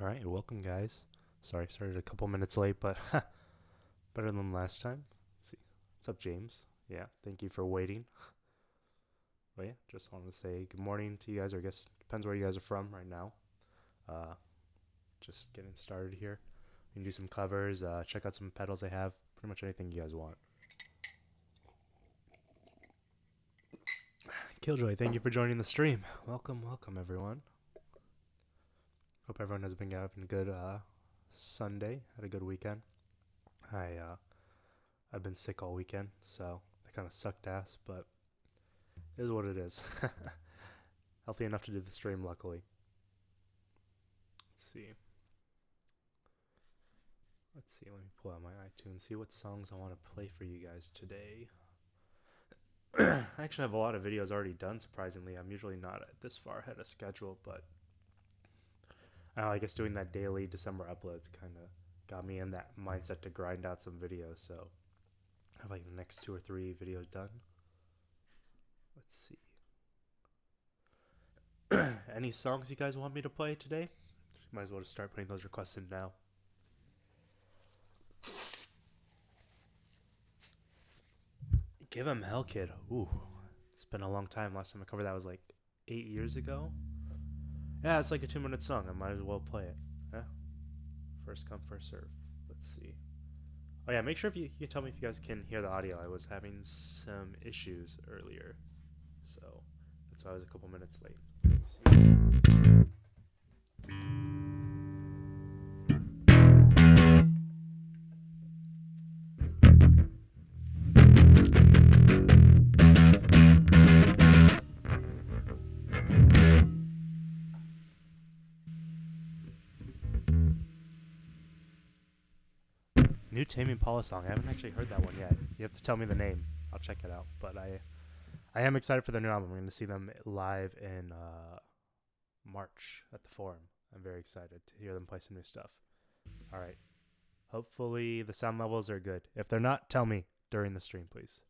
All right, welcome, guys. Sorry, started a couple minutes late, but better than last time. Let's see. What's up, James? Yeah, thank you for waiting. But yeah, just wanted to say good morning to you guys, or I guess depends where you guys are from right now. Uh, just getting started here. We can do some covers, check out some pedals they have, pretty much anything you guys want. Killjoy, thank you for joining the stream. Welcome, everyone. Hope everyone has been having a good Sunday. Had a good weekend. I've been sick all weekend, so that kind of sucked ass, but it is what it is. Healthy enough to do the stream, luckily. Let's see. Let me pull out my iTunes, see what songs I want to play for you guys today. I actually have a lot of videos already done, surprisingly. I'm usually not this far ahead of schedule, but I guess doing that daily December uploads kind of got me in that mindset to grind out some videos, so I have like the next 2 or 3 videos done. Let's see. Any songs you guys want me to play today? Might as well just start putting those requests in now. Give him Hell Kid. Ooh, it's been a long time. Last time I covered that was like 8 years ago. Yeah, it's like a 2-minute song. I might as well play it. Yeah. First come, first serve. Let's see. Oh yeah, make sure if you can tell me if you guys can hear the audio. I was having some issues earlier, so that's why I was a couple minutes late. New Tame Impala song. I haven't actually heard that one yet. You have to tell me the name. I'll check it out. But I am excited for their new album. We're going to see them live in March at the Forum. I'm very excited to hear them play some new stuff. All right. Hopefully the sound levels are good. If they're not, tell me during the stream, please.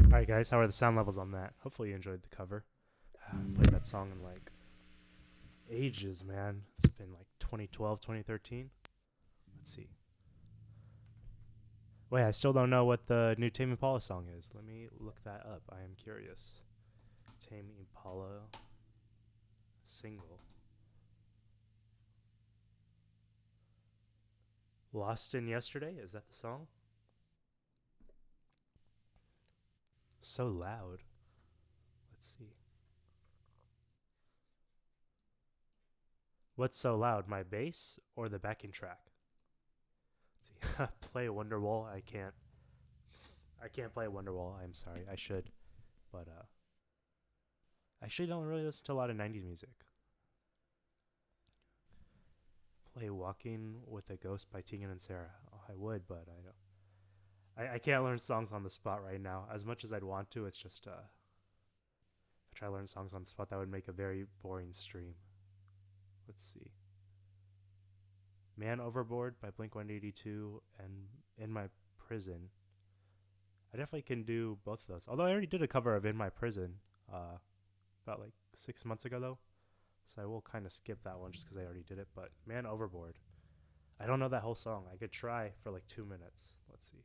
Alright guys, how are the sound levels on that? Hopefully you enjoyed the cover. I played that song in like ages, man. It's been like 2012, 2013. Let's see. Wait, I still don't know what the new Tame Impala song is. Let me look that up. I am curious. Tame Impala single. Lost in Yesterday? Is that the song? So loud. Let's see. What's so loud? My bass or the backing track? Let's see. Play Wonderwall. I can't. I can't play Wonderwall. I'm sorry. I should, but I actually don't really listen to a lot of '90s music. Play Walking with a Ghost by Tegan and Sarah. Oh, I would, but I don't. I can't learn songs on the spot right now. As much as I'd want to, it's just if I try to learn songs on the spot, that would make a very boring stream. Let's see. Man Overboard by Blink 182 and In My Prison. I definitely can do both of those. Although I already did a cover of In My Prison about like 6 months ago, though. So I will kind of skip that one just because I already did it. But Man Overboard. I don't know that whole song. I could try for like 2 minutes. Let's see.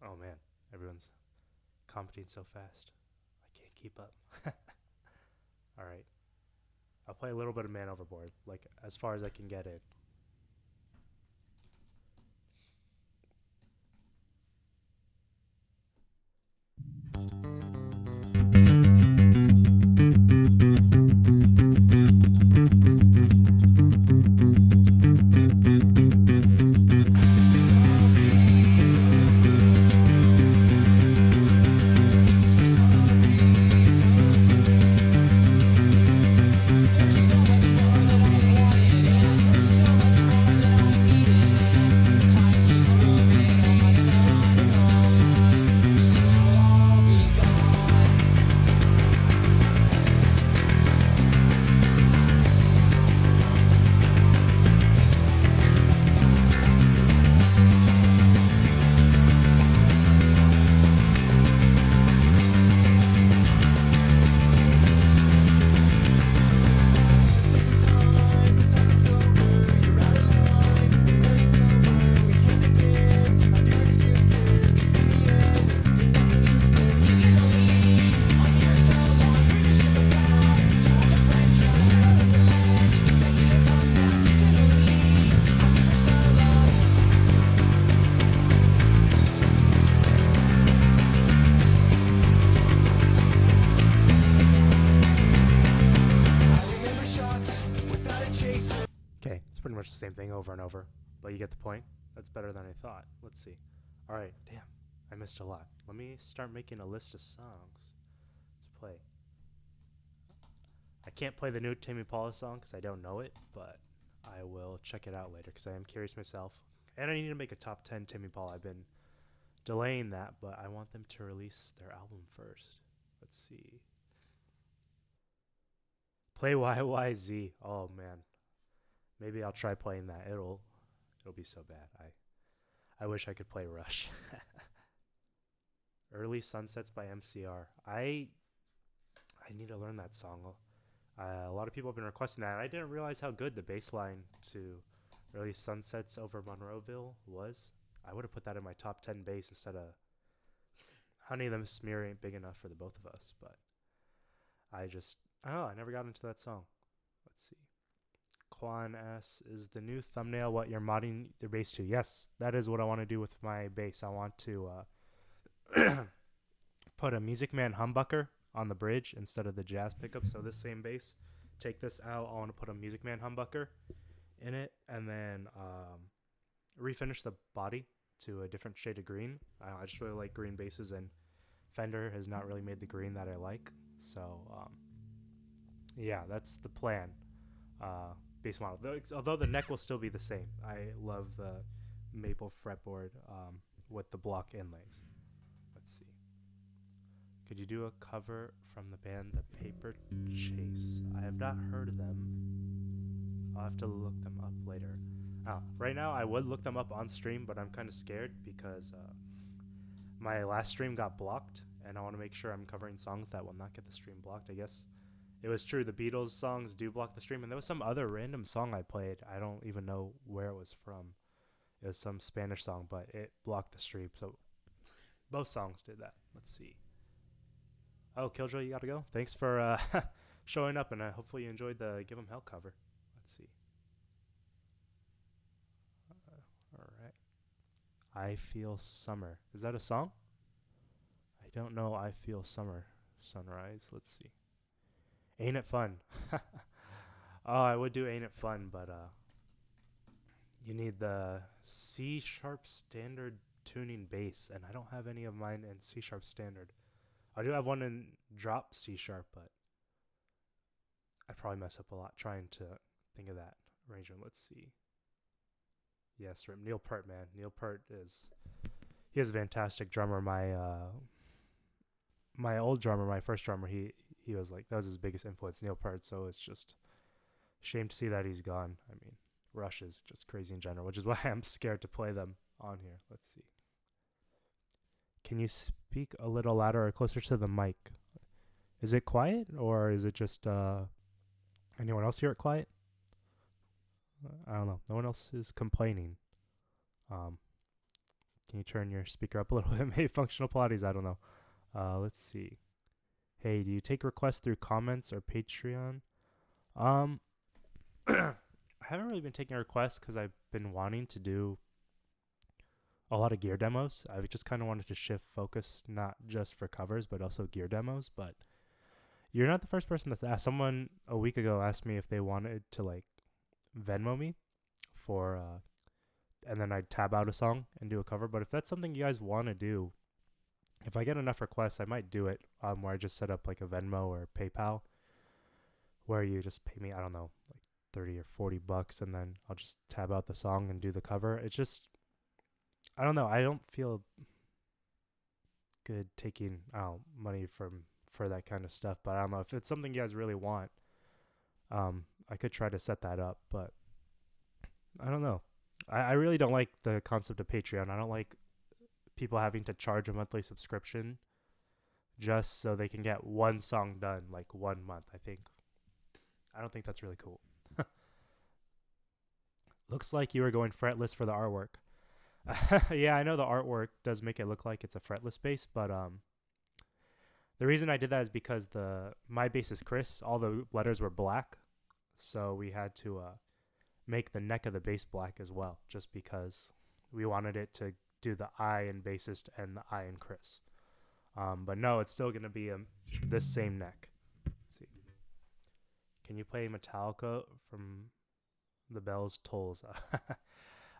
Oh man, everyone's commenting so fast. I can't keep up. All right. I'll play a little bit of Man Overboard, like as far as I can get it. Pretty much the same thing over and over, but you get the point. That's better than I thought. Let's see. All right, damn, I missed a lot. Let me start making a list of songs to play. I can't play the new Tame Impala song because I don't know it, but I will check it out later because I am curious myself. And I need to make a top 10 Tame Impala. I've been delaying that, but I want them to release their album first. Let's see. Play YYZ. Oh man. Maybe I'll try playing that. It'll be so bad. I wish I could play Rush. Early Sunsets by MCR. I need to learn that song. A lot of people have been requesting that. I didn't realize how good the bass line to Early Sunsets over Monroeville was. I would have put that in my top 10 bass instead of Honey the Smear Ain't Big Enough for the both of us. But I don't know. I never got into that song. Let's see. Quan S, is the new thumbnail what you're modding your bass to? Yes, that is what I want to do with my bass. I want to put a Music Man humbucker on the bridge instead of the jazz pickup. So this same bass, take this out. I want to put a Music Man humbucker in it and then refinish the body to a different shade of green. I just really like green basses, and Fender has not really made the green that I like. So yeah, that's the plan. Bass model, although the neck will still be the same. I love the maple fretboard with the block inlays. Let's see. Could you do a cover from the band The Paper Chase? I have not heard of them. I'll have to look them up later. Right now I would look them up on stream, but I'm kind of scared because my last stream got blocked, and I want to make sure I'm covering songs that will not get the stream blocked. I guess it was true. The Beatles songs do block the stream, and there was some other random song I played. I don't even know where it was from. It was some Spanish song, but it blocked the stream. So Both songs did that. Let's see. Oh, Killjoy, you gotta go. Thanks for showing up, and hopefully you enjoyed the Give 'Em Hell cover. Let's see. All right. I Feel Summer. Is that a song? I don't know. I Feel Summer. Sunrise. Let's see. Ain't It Fun? Oh, I would do Ain't It Fun, but you need the C sharp standard tuning bass, and I don't have any of mine in C sharp standard. I do have one in drop C sharp, but I'd probably mess up a lot trying to think of that arrangement. Let's see. Yes, Neil Peart, man. Neil Peart he is a fantastic drummer. My old drummer, my first drummer, he was like, that was his biggest influence, Neil Peart. So it's just a shame to see that he's gone. I mean, Rush is just crazy in general, which is why I'm scared to play them on here. Let's see. Can you speak a little louder or closer to the mic? Is it quiet, or is it just anyone else hear it quiet? I don't know. No one else is complaining. Can you turn your speaker up a little bit? Maybe functional Pilates. I don't know. Let's see. Hey, do you take requests through comments or Patreon? I haven't really been taking requests because I've been wanting to do a lot of gear demos. I just kind of wanted to shift focus, not just for covers, but also gear demos. But you're not the first person that's asked. Someone a week ago asked me if they wanted to like Venmo me for, and then I'd tab out a song and do a cover. But if that's something you guys want to do, if I get enough requests, I might do it. Where I just set up like a Venmo or PayPal, where you just pay me, I don't know, like $30 or $40, and then I'll just tab out the song and do the cover. It's just, I don't know. I don't feel good taking money for that kind of stuff. But I don't know if it's something you guys really want. I could try to set that up, but I don't know. I really don't like the concept of Patreon. I don't like people having to charge a monthly subscription just so they can get one song done like 1 month. I don't think that's really cool. Looks like you were going fretless for the artwork. Yeah, I know the artwork does make it look like it's a fretless bass, but the reason I did that is because my bassist Chris, all the letters were black, so we had to make the neck of the bass black as well, just because we wanted it to do the I in bassist and the I in Chris. But no, it's still gonna be this same neck. Let's see. Can you play Metallica from the Bells Tolls?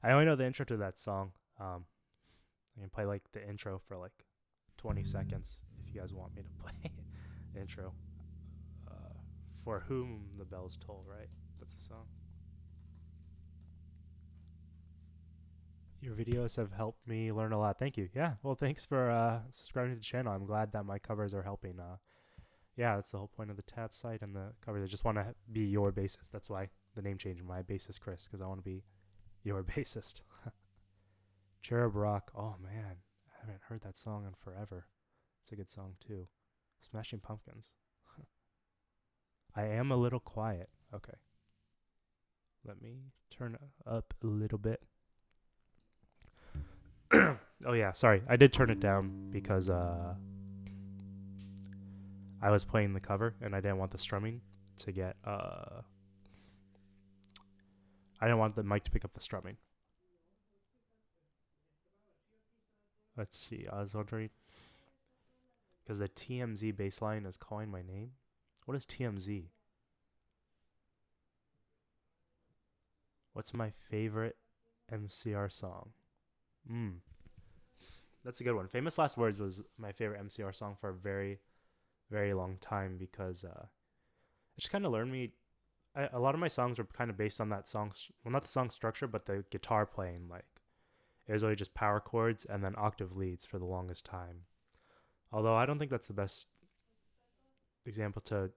I only know the intro to that song. I can play like the intro for like 20 seconds if you guys want me to play the intro. For Whom the Bells Toll, right? That's the song. Your videos have helped me learn a lot. Thank you. Yeah, well, thanks for subscribing to the channel. I'm glad that my covers are helping. Yeah, that's the whole point of the tab site and the covers. I just want to be your bassist. That's why the name change, my bassist Chris, because I want to be your bassist. Cherub Rock. Oh, man. I haven't heard that song in forever. It's a good song, too. Smashing Pumpkins. I am a little quiet. Okay. Let me turn up a little bit. Oh, yeah. Sorry. I did turn it down because I was playing the cover and I didn't want the strumming to get... I didn't want the mic to pick up the strumming. Let's see. I was wondering... Because the TMZ bass line is calling my name. What is TMZ? What's my favorite MCR song? That's a good one. Famous Last Words was my favorite MCR song for a very, very long time because it just kind of learned me. A lot of my songs were kind of based on that song. Well, not the song structure, but the guitar playing. Like, it was always just power chords and then octave leads for the longest time. Although I don't think that's the best example to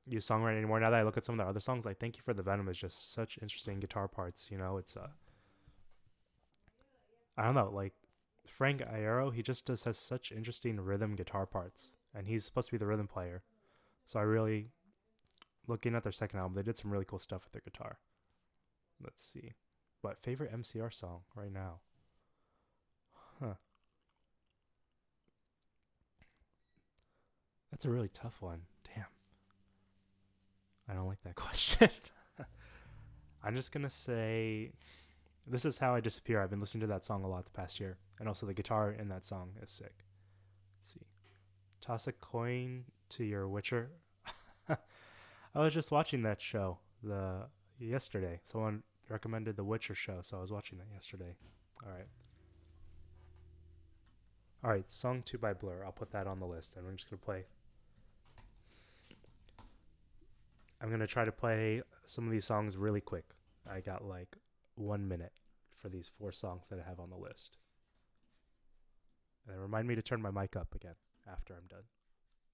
use songwriting anymore. Now that I look at some of their other songs, like Thank You for the Venom is just such interesting guitar parts. You know, it's I don't know, like Frank Iero, he just has such interesting rhythm guitar parts, and he's supposed to be the rhythm player. So I really, looking at their second album, they did some really cool stuff with their guitar. Let's see. But favorite MCR song right now? Huh. That's a really tough one. Damn. I don't like that question. I'm just going to say This Is How I Disappear. I've been listening to that song a lot the past year. And also the guitar in that song is sick. Let's see. Toss a coin to your Witcher. I was just watching that show yesterday. Someone recommended the Witcher show, so I was watching that yesterday. All right, Song 2 by Blur. I'll put that on the list, and we're just going to play. I'm going to try to play some of these songs really quick. I got like 1 minute for these 4 songs that I have on the list. And remind me to turn my mic up again after I'm done.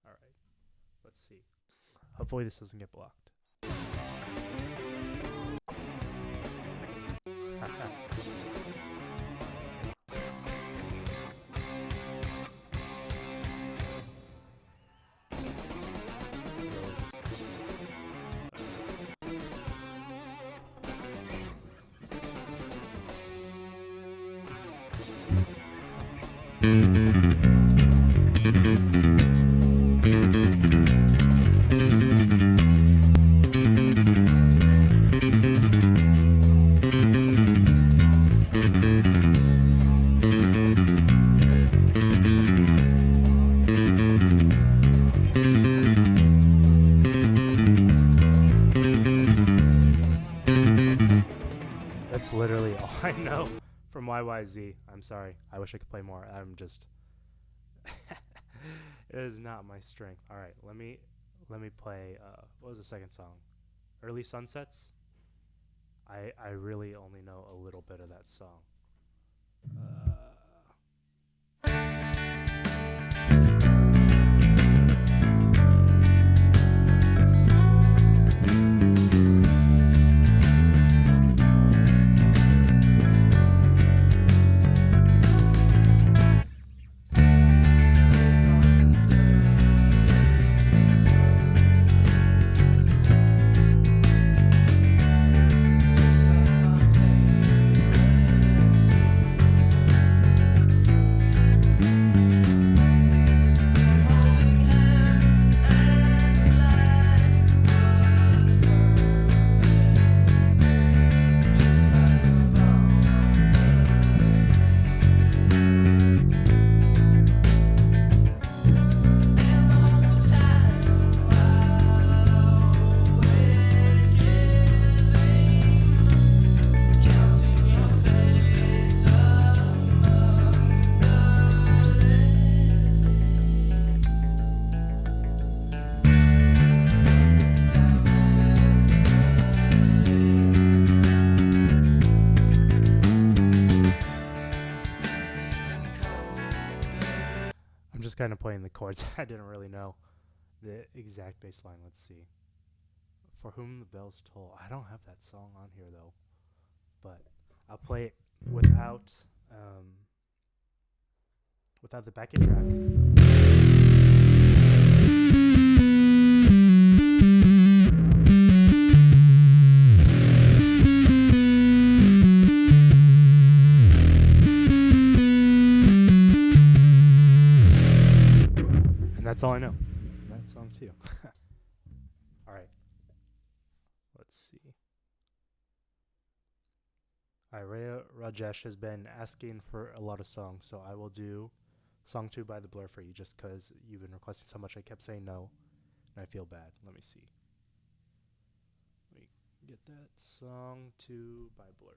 All right, let's see. Hopefully this doesn't get blocked. That's literally all I know from YYZ. I'm sorry. I wish I could play more. I'm just it is not my strength. All right, let me play what was the second song? Early Sunsets. I really only know a little bit of that song. Kind of playing the chords. I didn't really know the exact bass line. Let's see. For Whom the Bells Toll. I don't have that song on here though, but I'll play it without the backing track. That's all I know. That song too. All right. Let's see. All right, Rhea Rajesh has been asking for a lot of songs, so I will do Song 2 by The Blur for you just because you've been requesting so much. I kept saying no, and I feel bad. Let me see. Let me get that Song 2 by Blur.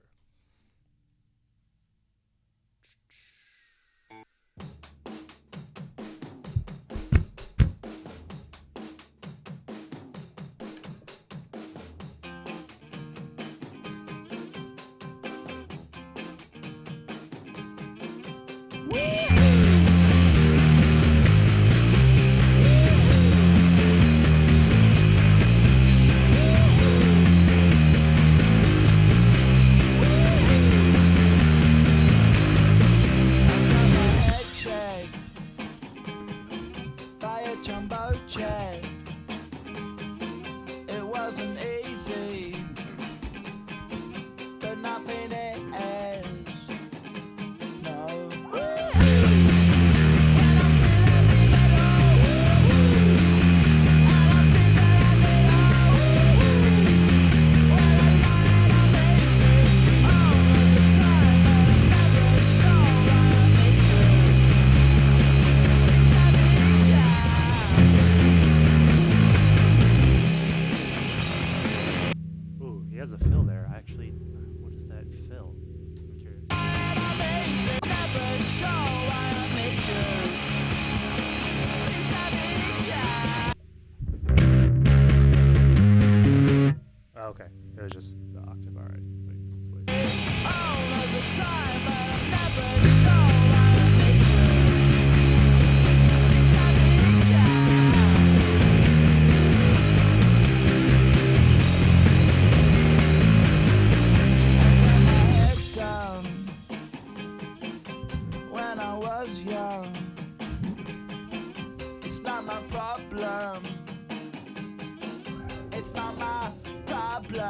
was just the octave. All right. All of the time, but I'm never sure I make when I was young, it's not my problem. It's not my problem.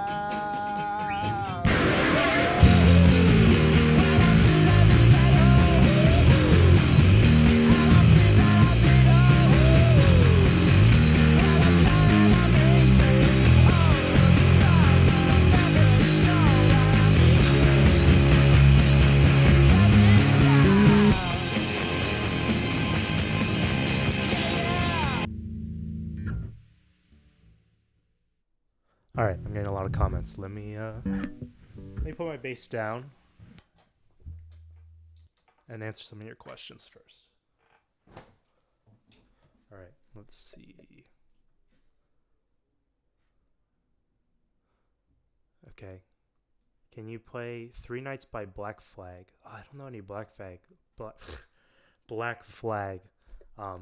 All right, I'm getting a lot of comments. Let me put my bass down and answer some of your questions first. All right, let's see. Okay. Can you play Three Nights by Black Flag? Oh, I don't know any Black Flag. Black Flag. I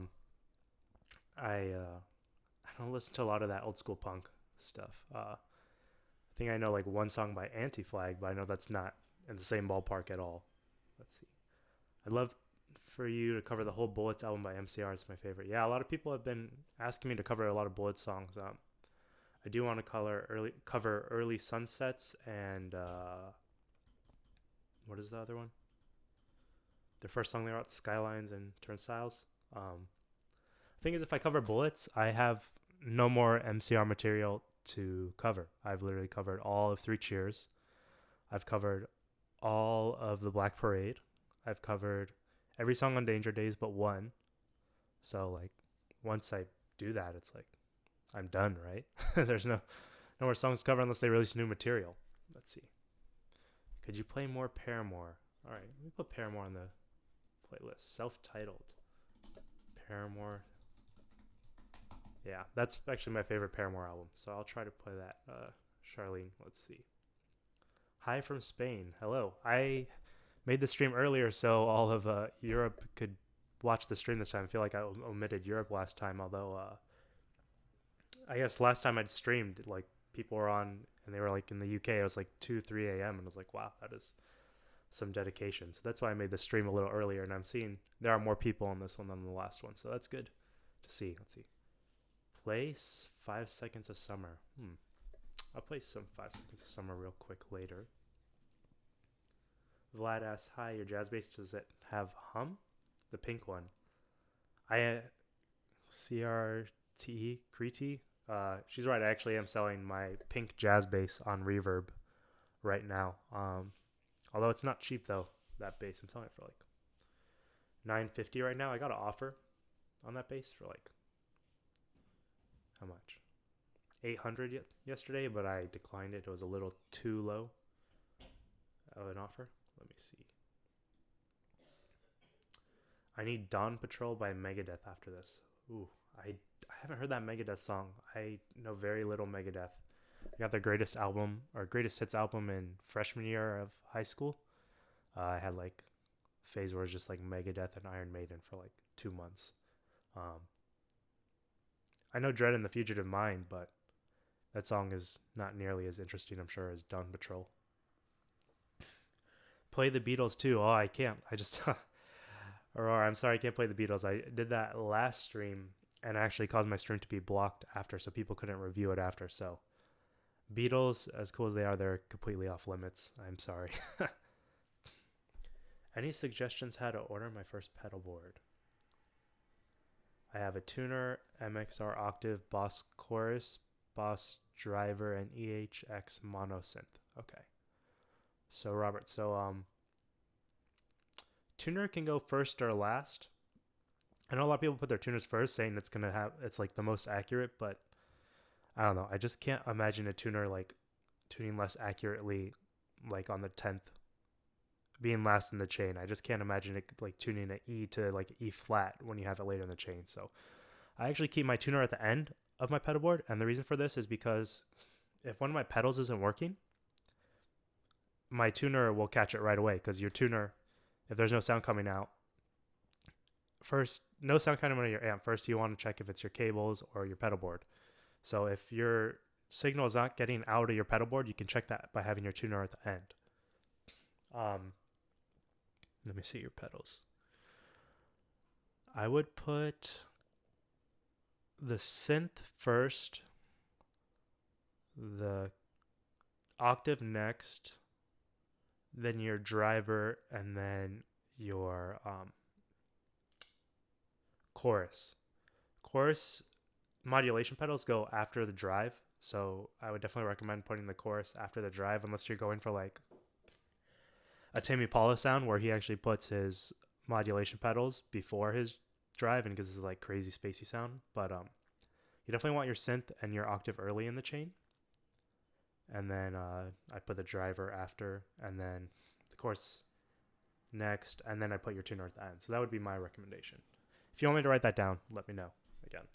don't listen to a lot of that old school punk stuff. I think I know like one song by Anti-Flag, but I know that's not in the same ballpark at all. Let's see. I'd love for you to cover the whole Bullets album by MCR. It's my favorite. Yeah, a lot of people have been asking me to cover a lot of Bullets songs. I do want to cover Early Sunsets and what is the other one? The first song they wrote, Skylines and Turnstiles. Thing is, if I cover Bullets, I have no more MCR material to cover. I've literally covered all of Three Cheers. I've covered all of the Black Parade. I've covered every song on Danger Days but one. So like once I do that, it's like I'm done, right? There's no more songs to cover unless they release new material. Let's see. Could you play more Paramore? All right, let me put Paramore on the playlist. Self-titled. Paramore. Yeah, that's actually my favorite Paramore album, so I'll try to play that. Charlene, let's see. Hi from Spain. Hello. I made the stream earlier so all of Europe could watch the stream this time. I feel like I omitted Europe last time, although I guess last time I'd streamed, like people were on and they were like in the UK. It was like 2-3 a.m. and I was like, wow, that is some dedication. So that's why I made the stream a little earlier, and I'm seeing there are more people on this one than the last one, so that's good to see. Let's see. Place 5 Seconds of Summer. I'll play some 5 Seconds of Summer real quick later. Vlad asks, hi, your jazz bass, does it have hum? The pink one. CRT, Kriti. She's right, I actually am selling my pink jazz bass on Reverb right now. Although it's not cheap though, that bass. I'm selling it for like $950 right now. I got an offer on that bass for like how much? $800 yesterday, but I declined it. It was a little too low of an offer. Let me see. I need Dawn Patrol by Megadeth after this. Ooh, I haven't heard that Megadeth song. I know very little Megadeth. I got their greatest hits album in freshman year of high school. I had like a phase where it was just like Megadeth and Iron Maiden for like 2 months. I know Dread and the Fugitive Mind, but that song is not nearly as interesting, I'm sure, as Dawn Patrol. Play the Beatles too. Oh, I can't. I just Aurora, I'm sorry I can't play the Beatles. I did that last stream and actually caused my stream to be blocked after, so people couldn't review it after. So Beatles, as cool as they are, they're completely off limits. I'm sorry. Any suggestions how to order my first pedal board? I have a tuner, MXR Octave, Boss Chorus, Boss Driver, and EHX Mono Synth. Okay. So Robert, tuner can go first or last. I know a lot of people put their tuners first, saying it's like the most accurate, but I don't know. I just can't imagine a tuner like tuning less accurately, like on the 10th, being last in the chain. I just can't imagine it like tuning an E to like E flat when you have it later in the chain. So I actually keep my tuner at the end of my pedal board, and the reason for this is because if one of my pedals isn't working, my tuner will catch it right away, because your tuner, if there's no sound coming out, first, no sound coming out of your amp, first you want to check if it's your cables or your pedal board. So if your signal is not getting out of your pedal board, you can check that by having your tuner at the end. Let me see your pedals. I would put the synth first, the octave next, then your driver, and then your chorus. Chorus modulation pedals go after the drive, so I would definitely recommend putting the chorus after the drive, unless you're going for like a Tame Impala sound where he actually puts his modulation pedals before his drive and gives this like crazy spacey sound. But you definitely want your synth and your octave early in the chain, and then I put the driver after, and then the chorus next, and then I put your tuner at the end. So that would be my recommendation. If you want me to write that down, let me know. Again,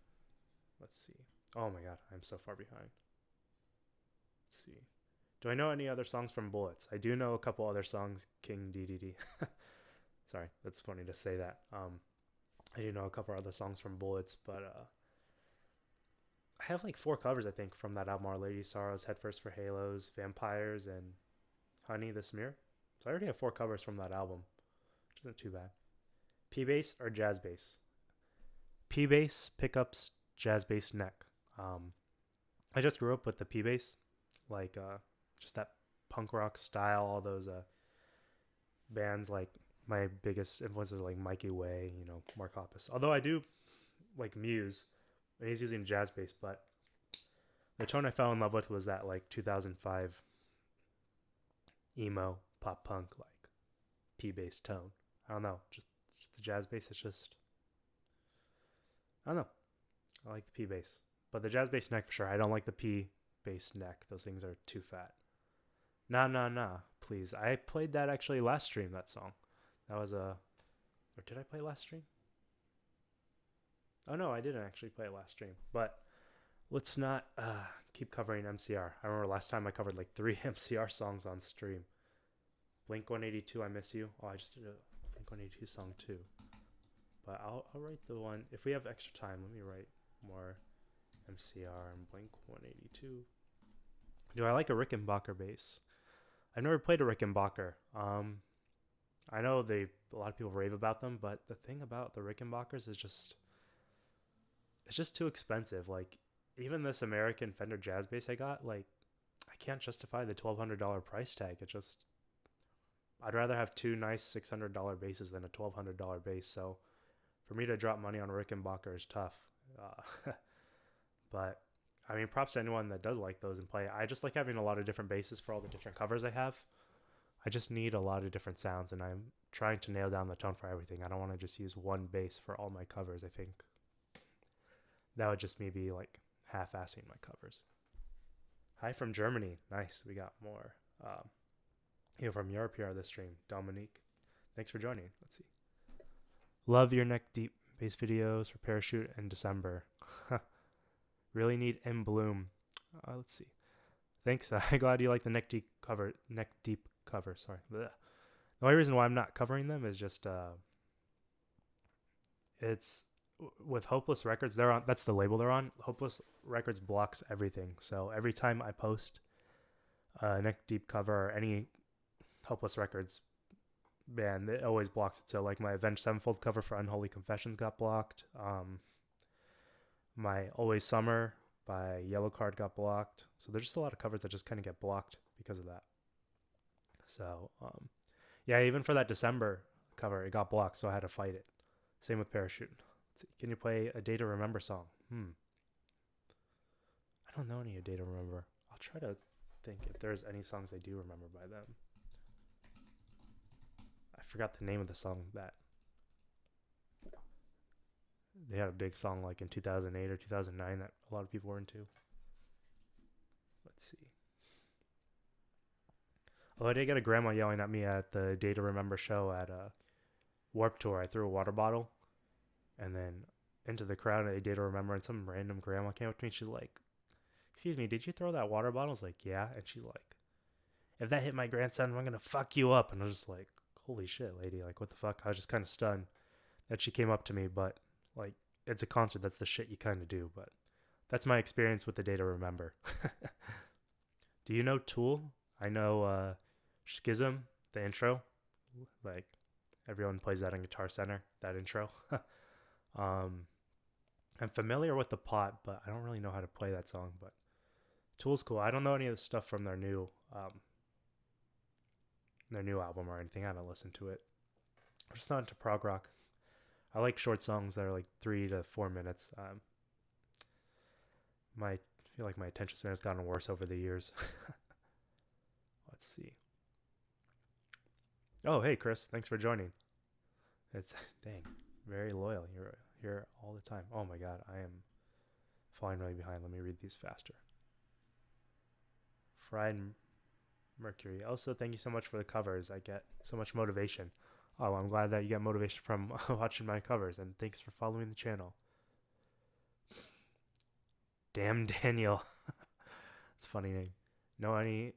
let's see. Oh my god, I'm so far behind. Let's see. Do I know any other songs from Bullets? I do know a couple other songs. King DDD. Sorry, that's funny to say that. I do know a couple other songs from Bullets, but I have like 4 covers, I think, from that album: Our Lady Sorrows, Headfirst for Halos, Vampires, and Honey the Smear. So I already have 4 covers from that album, which isn't too bad. P bass or jazz bass? P bass, pickups, jazz bass, neck. I just grew up with the P bass, like just that punk rock style. All those bands, like my biggest influences are like Mikey Way, Mark Hoppus. Although I do like Muse, and he's using jazz bass, but the tone I fell in love with was that like 2005 emo pop punk like P bass tone. I don't know, just the jazz bass. It's just, I don't know. I like the P bass, but the jazz bass neck for sure. I don't like the P bass neck. Those things are too fat. Nah, please. I played that actually last stream. That song. That was or did I play last stream? Oh no, I didn't actually play it last stream. But let's not keep covering MCR. I remember last time I covered like 3 MCR songs on stream. Blink 182, I Miss You. Oh, I just did a Blink 182 song too. But I'll write the one. If we have extra time, let me write more MCR and Blink 182. Do I like a Rickenbacker bass? I've never played a Rickenbacker. I know a lot of people rave about them, but the thing about the Rickenbackers is it's just too expensive. Like, even this American Fender jazz bass I got, like, I can't justify the $1,200 price tag. I'd rather have 2 nice $600 basses than a $1,200 bass. So for me to drop money on a Rickenbacker is tough. But I mean, props to anyone that does like those and play. I just like having a lot of different basses for all the different covers I have. I just need a lot of different sounds, and I'm trying to nail down the tone for everything. I don't want to just use one bass for all my covers. I think that would just me be like half-assing my covers. Hi from Germany. Nice. We got more. From Europe here on the stream. Dominique. Thanks for joining. Let's see. Love your neck deep bass videos for Parachute in December. Really need In Bloom. Let's see. Thanks. I'm glad you like the neck deep cover. Sorry. Blech. The only reason why I'm not covering them is just it's with Hopeless Records. They're on. That's the label they're on. Hopeless Records blocks everything. So every time I post a neck deep cover or any Hopeless Records band, it always blocks it. So like my Avenged Sevenfold cover for Unholy Confessions got blocked. My Always Summer by Yellow Card got blocked. So there's just a lot of covers that just kind of get blocked because of that. So yeah, even for that December cover, it got blocked, so I had to fight it. Same with Parachute. Let's see. Can you play a Day to Remember song? I don't know any A Day to Remember. I'll try to think if there's any songs I do remember by them. I forgot the name of the song that they had a big song like in 2008 or 2009 that a lot of people were into. Let's see. Oh, I did get a grandma yelling at me at the Day to Remember show at Warped Tour. I threw a water bottle and then into the crowd at A Day to Remember, and some random grandma came up to me. She's like, excuse me, did you throw that water bottle? I was like, yeah. And she's like, if that hit my grandson, I'm going to fuck you up. And I was just like, holy shit, lady. Like, what the fuck? I was just kind of stunned that she came up to me, but like, it's a concert. That's the shit you kind of do. But that's my experience with the Day to Remember. Do you know Tool? I know Schism, the intro. Like, everyone plays that in Guitar Center, that intro. um, I'm familiar with the pot, but I don't really know how to play that song. But Tool's cool. I don't know any of the stuff from their new album or anything. I haven't listened to it. I'm just not into prog rock. I like short songs that are like 3 to 4 minutes. I feel like my attention span has gotten worse over the years. Let's see. Oh, hey Chris, thanks for joining. It's dang, very loyal. You're here all the time. Oh my god, I am falling really behind. Let me read these faster. Fried Mercury. Also, thank you so much for the covers. I get so much motivation. Oh, I'm glad that you get motivation from watching my covers, and thanks for following the channel. Damn Daniel. It's a funny name. Know any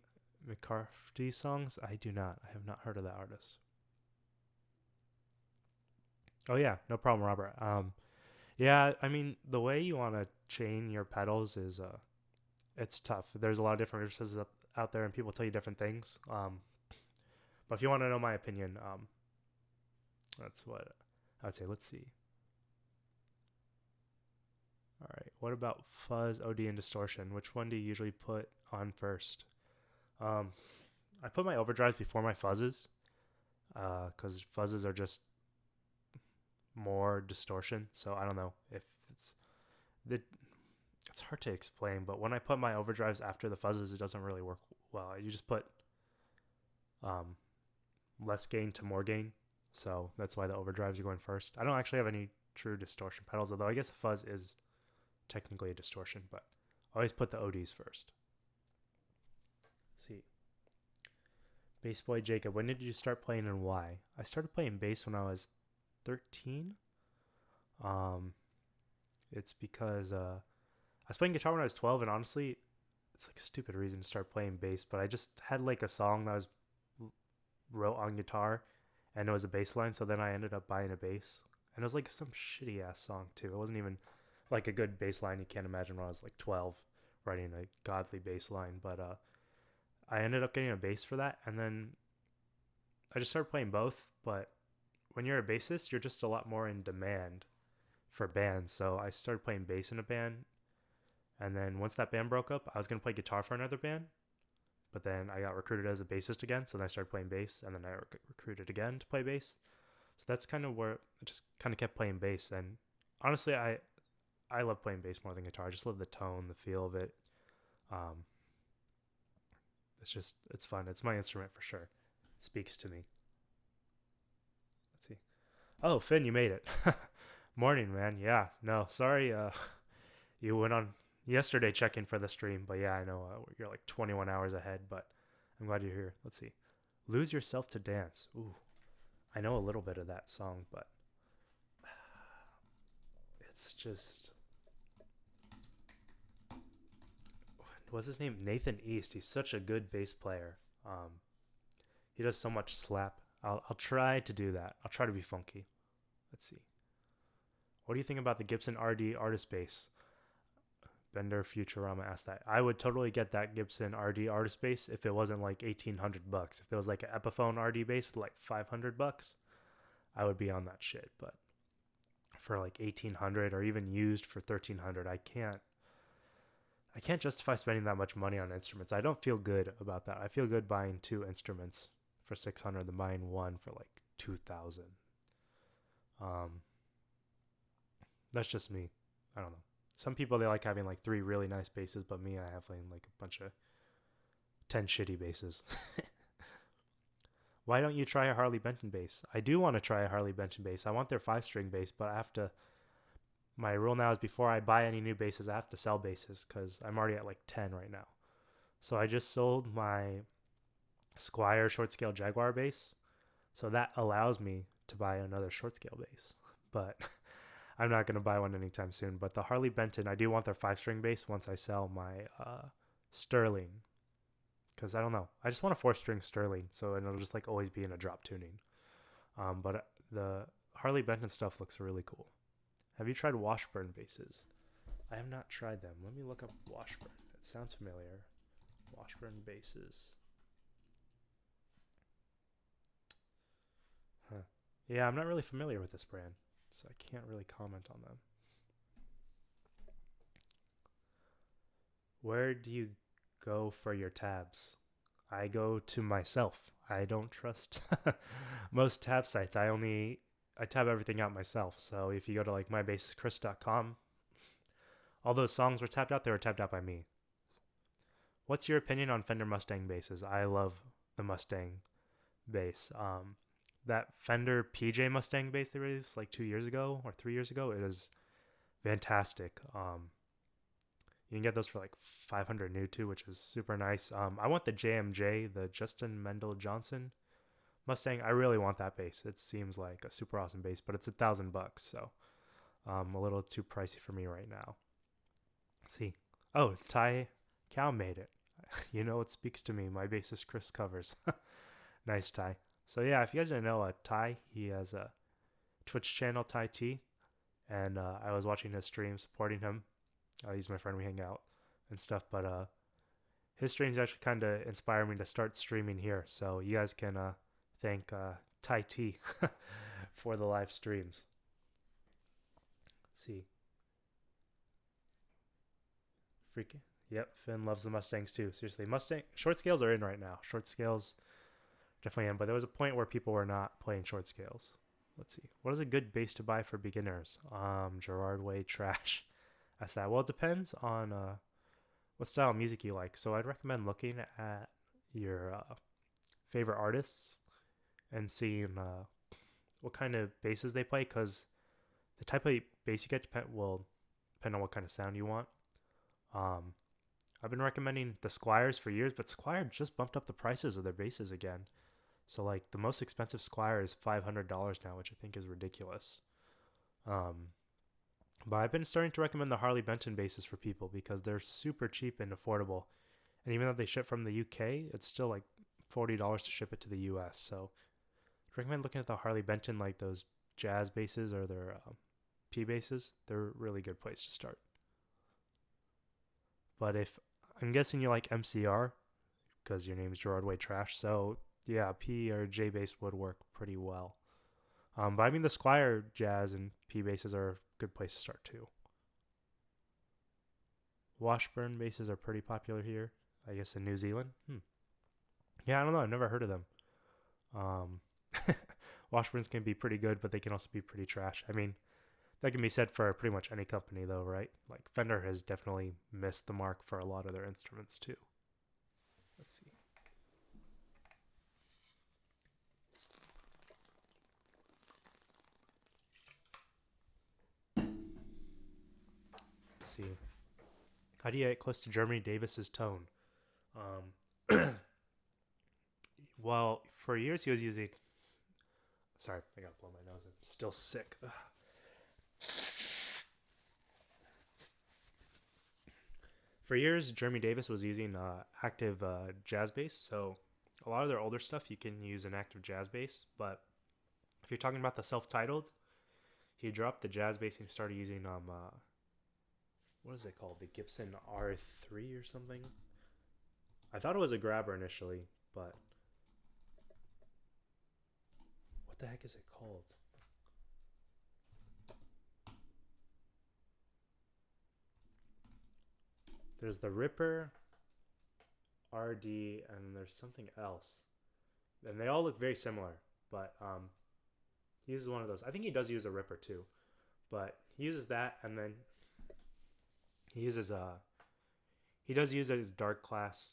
McCarthy songs? I do not. I have not heard of that artist. Oh yeah, no problem, Robert. Yeah, I mean the way you want to chain your pedals is it's tough. There's a lot of different resources out there, and people tell you different things. But if you want to know my opinion, that's what I would say. Let's see. All right. What about fuzz, OD, and distortion? Which one do you usually put on first? I put my overdrives before my fuzzes, because fuzzes are just more distortion. So I don't know if it's hard to explain. But when I put my overdrives after the fuzzes, it doesn't really work well. You just put less gain to more gain. So that's why the overdrives are going first. I don't actually have any true distortion pedals, although I guess a fuzz is technically a distortion, but I always put the ODs first. Let's see. Bass Boy Jacob, when did you start playing and why? I started playing bass when I was 13. It's because I was playing guitar when I was 12, and honestly, it's like a stupid reason to start playing bass, but I just had like a song that was wrote on guitar, and it was a bass line, so then I ended up buying a bass, and it was like some shitty ass song too. It wasn't even like a good bass line. You can't imagine when I was like 12 writing a godly bass line, but I ended up getting a bass for that, and then I just started playing both. But when you're a bassist, you're just a lot more in demand for bands, so I started playing bass in a band, and then once that band broke up, I was going to play guitar for another band, but then I got recruited as a bassist again, so then I started playing bass, and then I recruited again to play bass. So that's kind of where I just kind of kept playing bass, and honestly, I love playing bass more than guitar. I just love the tone, the feel of it. It's fun. It's my instrument for sure. It speaks to me. Let's see. Oh, Finn, you made it. Morning, man. Yeah, no, sorry. You went on yesterday check-in for the stream, but yeah, I know you're like 21 hours ahead, but I'm glad you're here. Let's see. Lose Yourself to Dance. Ooh, I know a little bit of that song, but it's just... What's his name? Nathan East. He's such a good bass player. He does so much slap. I'll try to do that. I'll try to be funky. Let's see. What do you think about the Gibson RD artist bass? Bender Futurama asked that. I would totally get that Gibson RD artist bass if it wasn't like $1,800. If it was like an Epiphone RD bass with like $500, I would be on that shit. But for like $1,800 or even used for $1,300, I can't justify spending that much money on instruments. I don't feel good about that. I feel good buying 2 instruments for $600 than buying one for like $2,000. That's just me. I don't know. Some people, they like having like 3 really nice basses, but me, I have like a bunch of 10 shitty basses. Why don't you try a Harley Benton bass? I do want to try a Harley Benton bass. I want their 5-string bass, but I have to... My rule now is before I buy any new basses, I have to sell basses because I'm already at like 10 right now. So I just sold my Squier short scale Jaguar bass. So that allows me to buy another short scale bass. But I'm not gonna buy one anytime soon. But the Harley Benton, I do want their 5 string bass once I sell my Sterling, because I don't know, I just want a 4 string Sterling, so it'll just like always be in a drop tuning. But the Harley Benton stuff looks really cool. Have you tried Washburn basses? I have not tried them. Let me look up Washburn. It sounds familiar. Washburn basses. Huh. Yeah, I'm not really familiar with this brand, so I can't really comment on them. Where do you go for your tabs? I go to myself. I don't trust most tab sites. I tab everything out myself. So if you go to like mybassistchris.com, all those songs were tapped out. They were tapped out by me. What's your opinion on Fender Mustang basses? I love the Mustang bass. That Fender PJ Mustang bass they released like 2 years ago or 3 years ago, it is fantastic. You can get those for like 500 new too, which is super nice. I want the JMJ, the Justin Mendel Johnson Mustang. I really want that bass. It seems like a super awesome bass, but it's $1,000, so a little too pricey for me right now. Let's see. Oh, Ty Cow made it. You know, it speaks to me. My bassist Chris covers. Nice, Ty. So yeah, if you guys didn't know, Ty, he has a Twitch channel, Ty T, and I was watching his stream, supporting him. He's my friend. We hang out and stuff, but his streams actually kind of inspire me to start streaming here. So you guys can thank Ty T for the live streams. Let's see. Freaking. Yep, Finn loves the Mustangs too. Seriously, Mustang short scales are in right now. Short scales definitely in, but there was a point where people were not playing short scales. Let's see. What is a good bass to buy for beginners? Gerard Way trash. That's that. Well, it depends on what style of music you like. So I'd recommend looking at your favorite artists and seeing what kind of basses they play, because the type of bass you get will depend on what kind of sound you want. I've been recommending the Squiers for years, but Squier just bumped up the prices of their basses again. So like the most expensive Squier is $500 now, which I think is ridiculous. But I've been starting to recommend the Harley Benton basses for people because they're super cheap and affordable. And even though they ship from the UK, it's still like $40 to ship it to the US. So I recommend looking at the Harley Benton, like those jazz basses or their P basses. They're a really good place to start. But if I'm guessing you like MCR because your name's Gerard Way Trash, so yeah, P or J bass would work pretty well. But I mean, the Squier jazz and P basses are a good place to start too. Washburn basses are pretty popular here, I guess, in New Zealand. Yeah, I don't know. I've never heard of them. Washburns can be pretty good, but they can also be pretty trash. I mean, that can be said for pretty much any company, though, right? Like Fender has definitely missed the mark for a lot of their instruments too. Let's see. Let's see. How do you get close to Jeremy Davis's tone? Well, for years he was using. Sorry, I gotta blow my nose. I'm still sick. Ugh. For years, Jeremy Davis was using active jazz bass. So a lot of their older stuff, you can use an active jazz bass. But if you're talking about the self-titled, he dropped the jazz bass and started using what is it called? The Gibson R3 or something. I thought it was a grabber initially, but what the heck is it called? There's the Ripper, RD, and there's something else. And they all look very similar, but he uses one of those. I think he does use a Ripper too, but he uses that, and then he uses he does use his Dark Class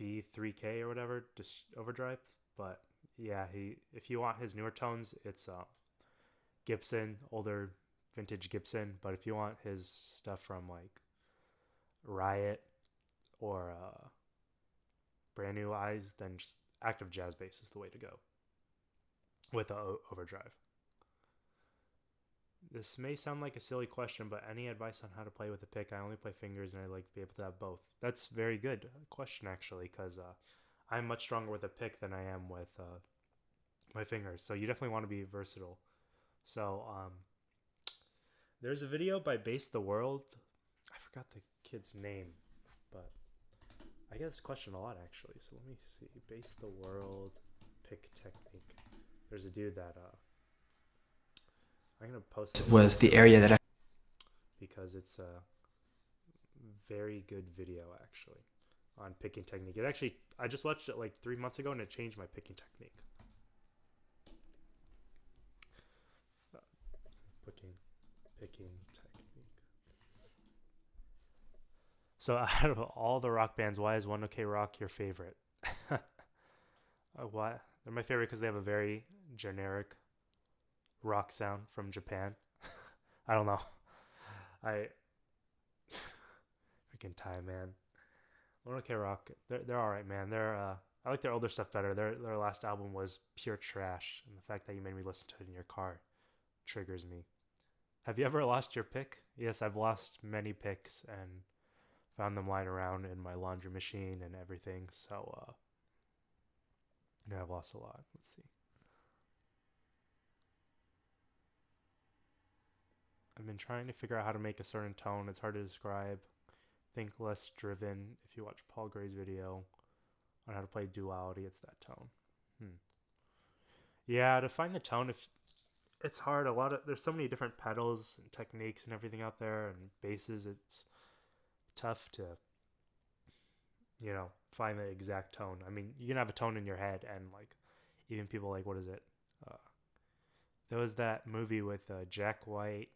B3K or whatever, just overdrive. But yeah, if you want his newer tones, it's Gibson, older vintage Gibson. But if you want his stuff from like Riot or Brand New Eyes, then just active jazz bass is the way to go with overdrive. This may sound like a silly question, but any advice on how to play with a pick? I only play fingers, and I like to be able to have both. That's very good question actually, because I'm much stronger with a pick than I am with my fingers. So you definitely want to be versatile. So there's a video by Base the World. I forgot the kid's name, but I get this question a lot actually. So let me see. Base the World pick technique. There's a dude that I'm gonna post it was the area that I because it's a very good video actually on picking technique. It actually I just watched it like 3 months ago and it changed my picking technique. Picking technique. So out of all the rock bands, why is One OK Rock your favorite? Why? They're my favorite because they have a very generic rock sound from Japan. I don't know. I freaking Thai man. One OK Rock. They're all right, man. I like their older stuff better. Their last album was pure trash, and the fact that you made me listen to it in your car triggers me. Have you ever lost your pick? Yes, I've lost many picks and found them lying around in my laundry machine and everything. So, yeah, I've lost a lot. Let's see. I've been trying to figure out how to make a certain tone. It's hard to describe. Think less driven. If you watch Paul Gray's video on how to play duality, it's that tone. Yeah, to find the tone, if it's hard. There's so many different pedals and techniques and everything out there and basses. It's tough to, find the exact tone. I mean, you can have a tone in your head and like, even people like, what is it? There was that movie with Jack White,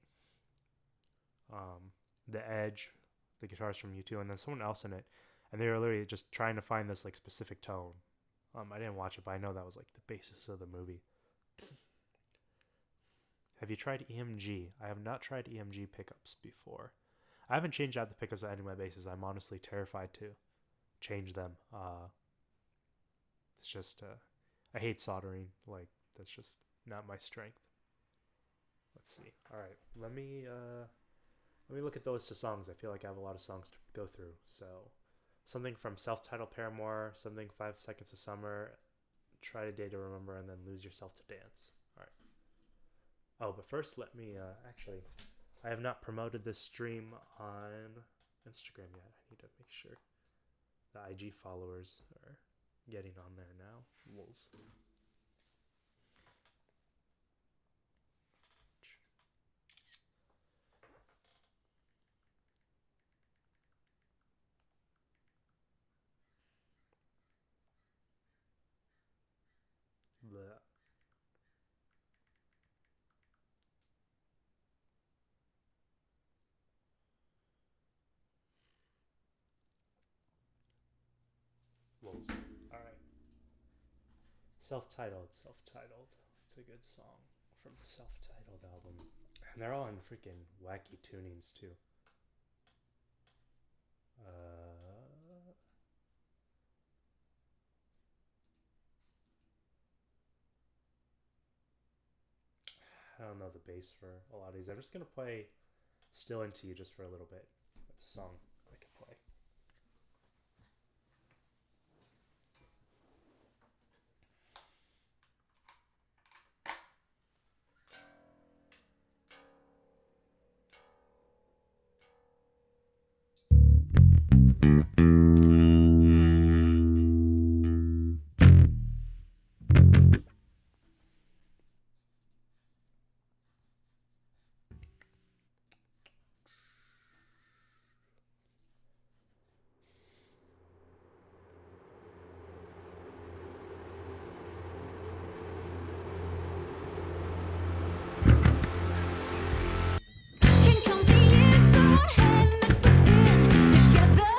The Edge, the guitarist from U2, and then someone else in it, and they were literally just trying to find this like specific tone. I didn't watch it, but I know that was like the basis of the movie. Have you tried EMG? I have not tried EMG pickups before. I haven't changed out the pickups on any of my basses. I'm honestly terrified to change them. It's just, I hate soldering. Like, that's just not my strength. Let's see. All right, let me look at those 2 songs. I feel like I have a lot of songs to go through. So, something from self-titled Paramore, something 5 Seconds of Summer, Try a Day to Remember, and then Lose Yourself to Dance. All right. Oh, but first let me, actually, I have not promoted this stream on Instagram yet. I need to make sure the IG followers are getting on there now. Lulz. Bleh. Lulz. All right. Self-titled. It's a good song from the self-titled album. And they're all in freaking wacky tunings too. I don't know the bass for a lot of these. I'm just gonna play Still Into You just for a little bit. That's a song I can play. Can come the years on hand, we've been together.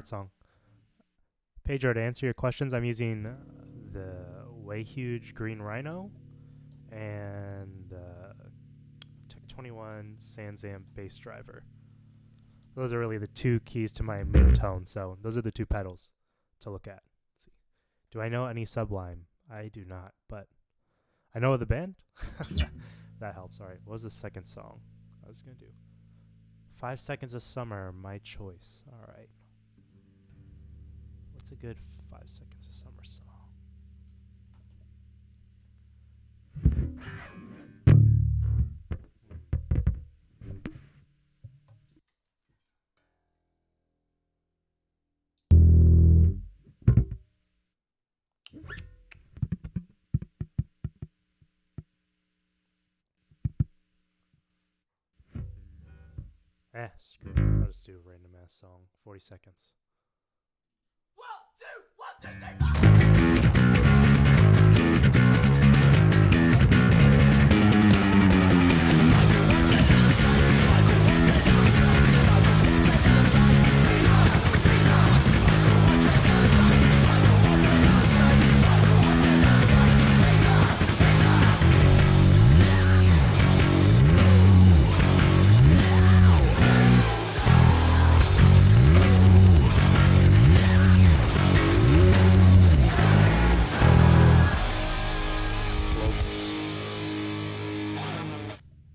favorite song. Pedro, to answer your questions, I'm using the Way Huge Green Rhino and the Tech 21 Sansamp Bass Driver. Those are really the two keys to my main tone, so those are the two pedals to look at. Let's see. Do I know any Sublime? I do not, but I know of the band. That helps. All right, what was the second song I was going to do? 5 Seconds of Summer, My Choice. All right. What's a good 5 Seconds of Summer song? Screw it. I'll just do a random ass song. 40 seconds. 1, 2, 1, 2, 3, 4.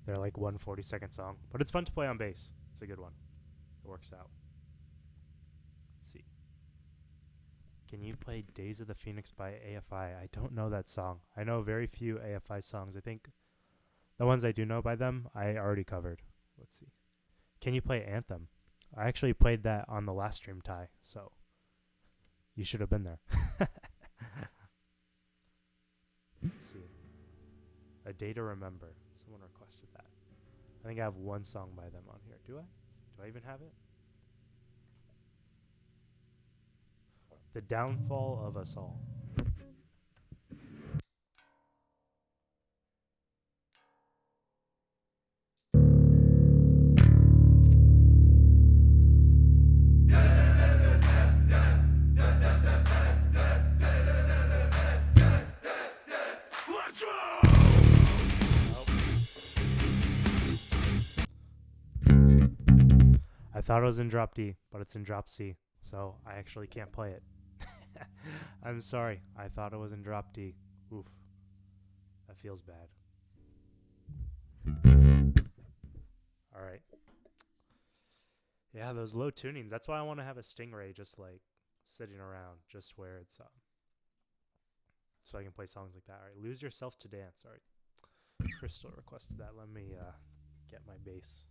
They're like 1 40-second song, but it's fun to play on bass. It's a good one. It works out. Let's see. Can you play Days of the Phoenix by AFI? I don't know that song. I know very few AFI songs. I think the ones I do know by them, I already covered. Let's see. Can you play Anthem? I actually played that on the last stream, Ty, so you should have been there. Let's see. A Day to Remember. Someone requested that. I think I have one song by them on here. Do I? Do I even have it? The Downfall of Us All. I thought it was in drop D, but it's in drop C, so I actually can't play it. I'm sorry. I thought it was in drop D. Oof. That feels bad. Alright. Yeah, those low tunings. That's why I want to have a Stingray just like sitting around, just where it's so I can play songs like that. Alright, Lose Yourself to Dance. Alright. Crystal requested that. Let me get my bass.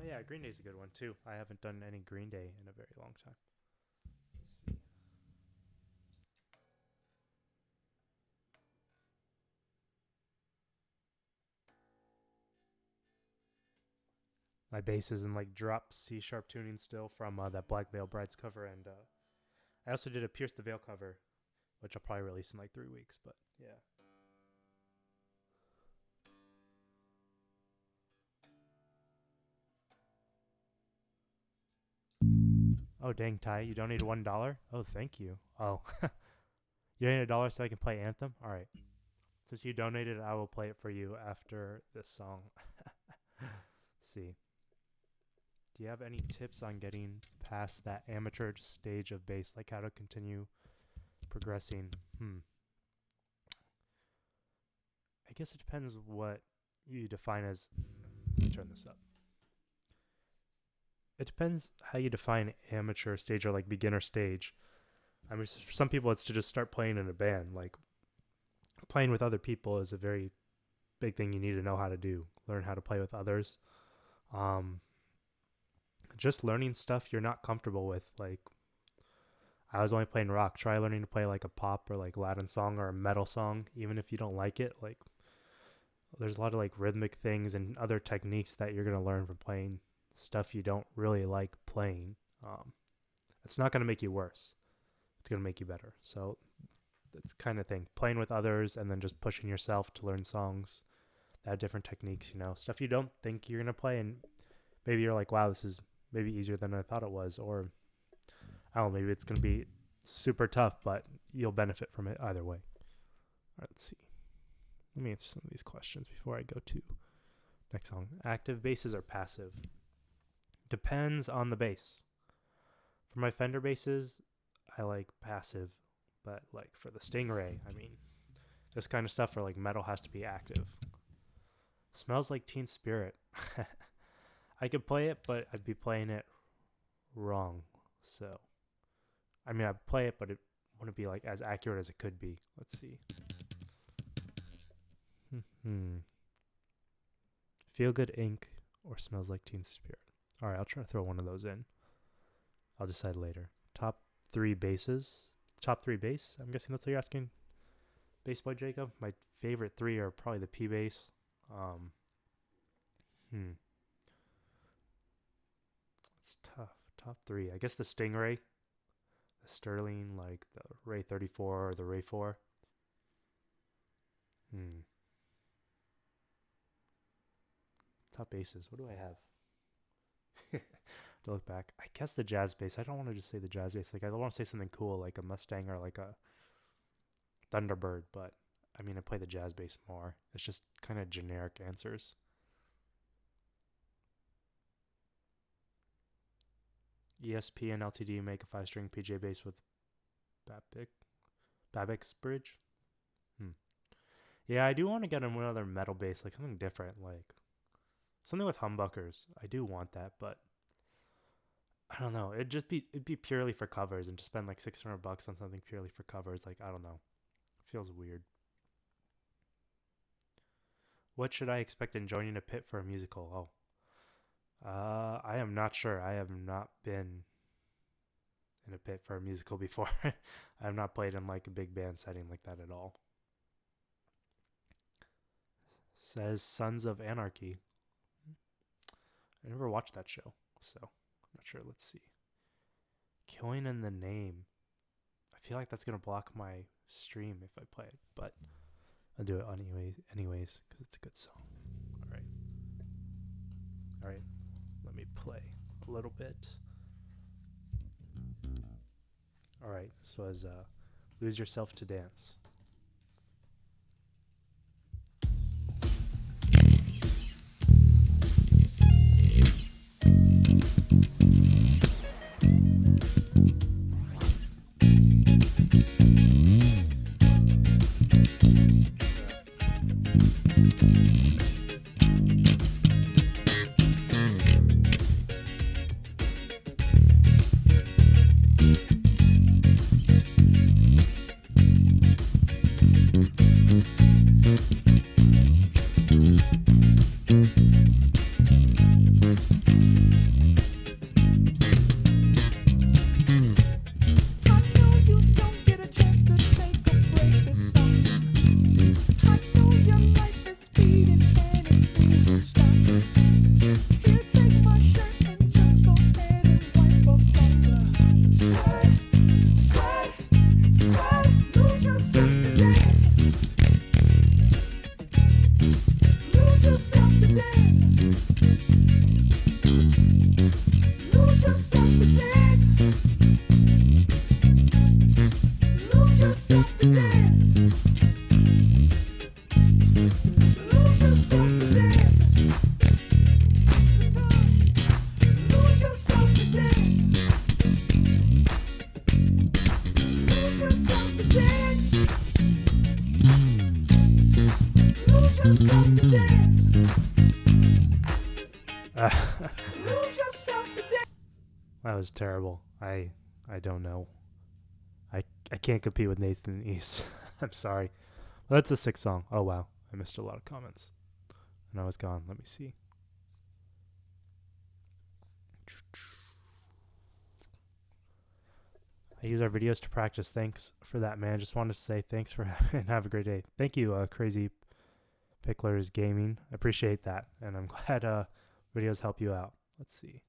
Yeah, Green Day's a good one too. I haven't done any Green Day in a very long time. Let's see. My bass is in like drop C sharp tuning still from that Black Veil Brides cover, and I also did a Pierce the Veil cover, which I'll probably release in like 3 weeks. But yeah. Oh, dang, Ty, you donated $1? Oh, thank you. Oh, you donated $1 so I can play Anthem? All right. Since you donated, I will play it for you after this song. Let's see. Do you have any tips on getting past that amateur stage of bass, like how to continue progressing? I guess it depends what you define as... Let me turn this up. It depends how you define amateur stage or like beginner stage. I mean, for some people, it's to just start playing in a band. Like, playing with other people is a very big thing you need to know how to do. Learn how to play with others. Just learning stuff you're not comfortable with. Like, I was only playing rock. Try learning to play like a pop or like Latin song or a metal song, even if you don't like it. Like, there's a lot of like rhythmic things and other techniques that you're going to learn from playing stuff you don't really like playing. It's not going to make you worse. It's going to make you better. So that's kind of thing. Playing with others and then just pushing yourself to learn songs that have different techniques, stuff you don't think you're going to play. And maybe you're like, wow, this is maybe easier than I thought it was. Or I don't know, maybe it's going to be super tough, but you'll benefit from it either way. All right, let's see. Let me answer some of these questions before I go to next song. Active basses or passive? Depends on the bass. For my Fender basses, I like passive, but like for the Stingray, this kind of stuff for like metal has to be active. Smells Like Teen Spirit. I could play it, but I'd be playing it wrong. So, I'd play it, but it wouldn't be like as accurate as it could be. Let's see. Feel Good Ink or Smells Like Teen Spirit. All right, I'll try to throw one of those in. I'll decide later. Top 3 basses. Top 3 bass? I'm guessing that's what you're asking. Bass Boy Jacob. My favorite 3 are probably the P bass. It's tough. Top 3. I guess the Stingray. The Sterling, like the Ray 34 or the Ray 4. Top basses. What do I have? To look back, I guess the jazz bass. I don't want to just say the jazz bass. Like I want to say something cool, like a Mustang or like a Thunderbird. But I play the jazz bass more. It's just kind of generic answers. ESP and LTD make a 5-string PJ bass with Babbitt's bridge. Yeah, I do want to get another metal bass, like something different, like something with humbuckers. I do want that, but I don't know. It'd be purely for covers, and to spend like $600 on something purely for covers, like I don't know, feels weird. What should I expect in joining a pit for a musical? I am not sure. I have not been in a pit for a musical before. I have not played in like a big band setting like that at all. Says Sons of Anarchy. I never watched that show, so I'm not sure. Let's see. Killing in the Name. I feel like that's going to block my stream if I play it, but I'll do it anyways, because it's a good song. All right. Let me play a little bit. All right. This was Lose Yourself to Dance. That was terrible. I don't know. I can't compete with Nathan East. I'm sorry. Well, that's a 6 song. Oh, wow. I missed a lot of comments. And I was gone. Let me see. I use our videos to practice. Thanks for that, man. Just wanted to say thanks for and have a great day. Thank you, Crazy Pickler's Gaming. I appreciate that, and I'm glad videos help you out. Let's see.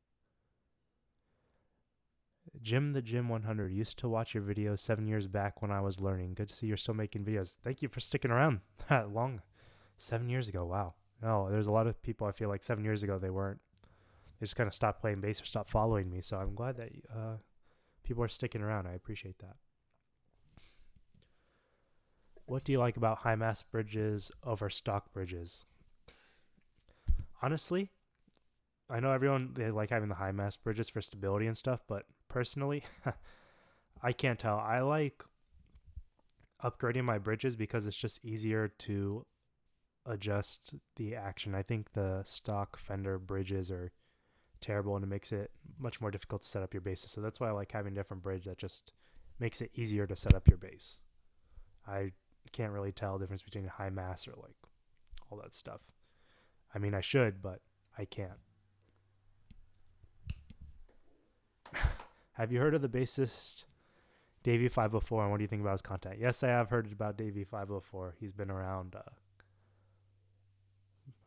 Jim the Gym 100 used to watch your videos 7 years back when I was learning. Good to see you're still making videos. Thank you for sticking around that long. 7 years ago, wow. No, there's a lot of people I feel like 7 years ago they weren't. They just kind of stopped playing bass or stopped following me. So I'm glad that people are sticking around. I appreciate that. What do you like about high mass bridges over stock bridges? Honestly, I know everyone, they like having the high mass bridges for stability and stuff, but personally, I can't tell. I like upgrading my bridges because it's just easier to adjust the action. I think the stock Fender bridges are terrible and it makes it much more difficult to set up your basses. So that's why I like having a different bridge that just makes it easier to set up your bass. I can't really tell the difference between high mass or like all that stuff. I mean, I should, but I can't. Have you heard of the bassist Davey 504 and what do you think about his content? Yes, I have heard about Davey 504. He's been around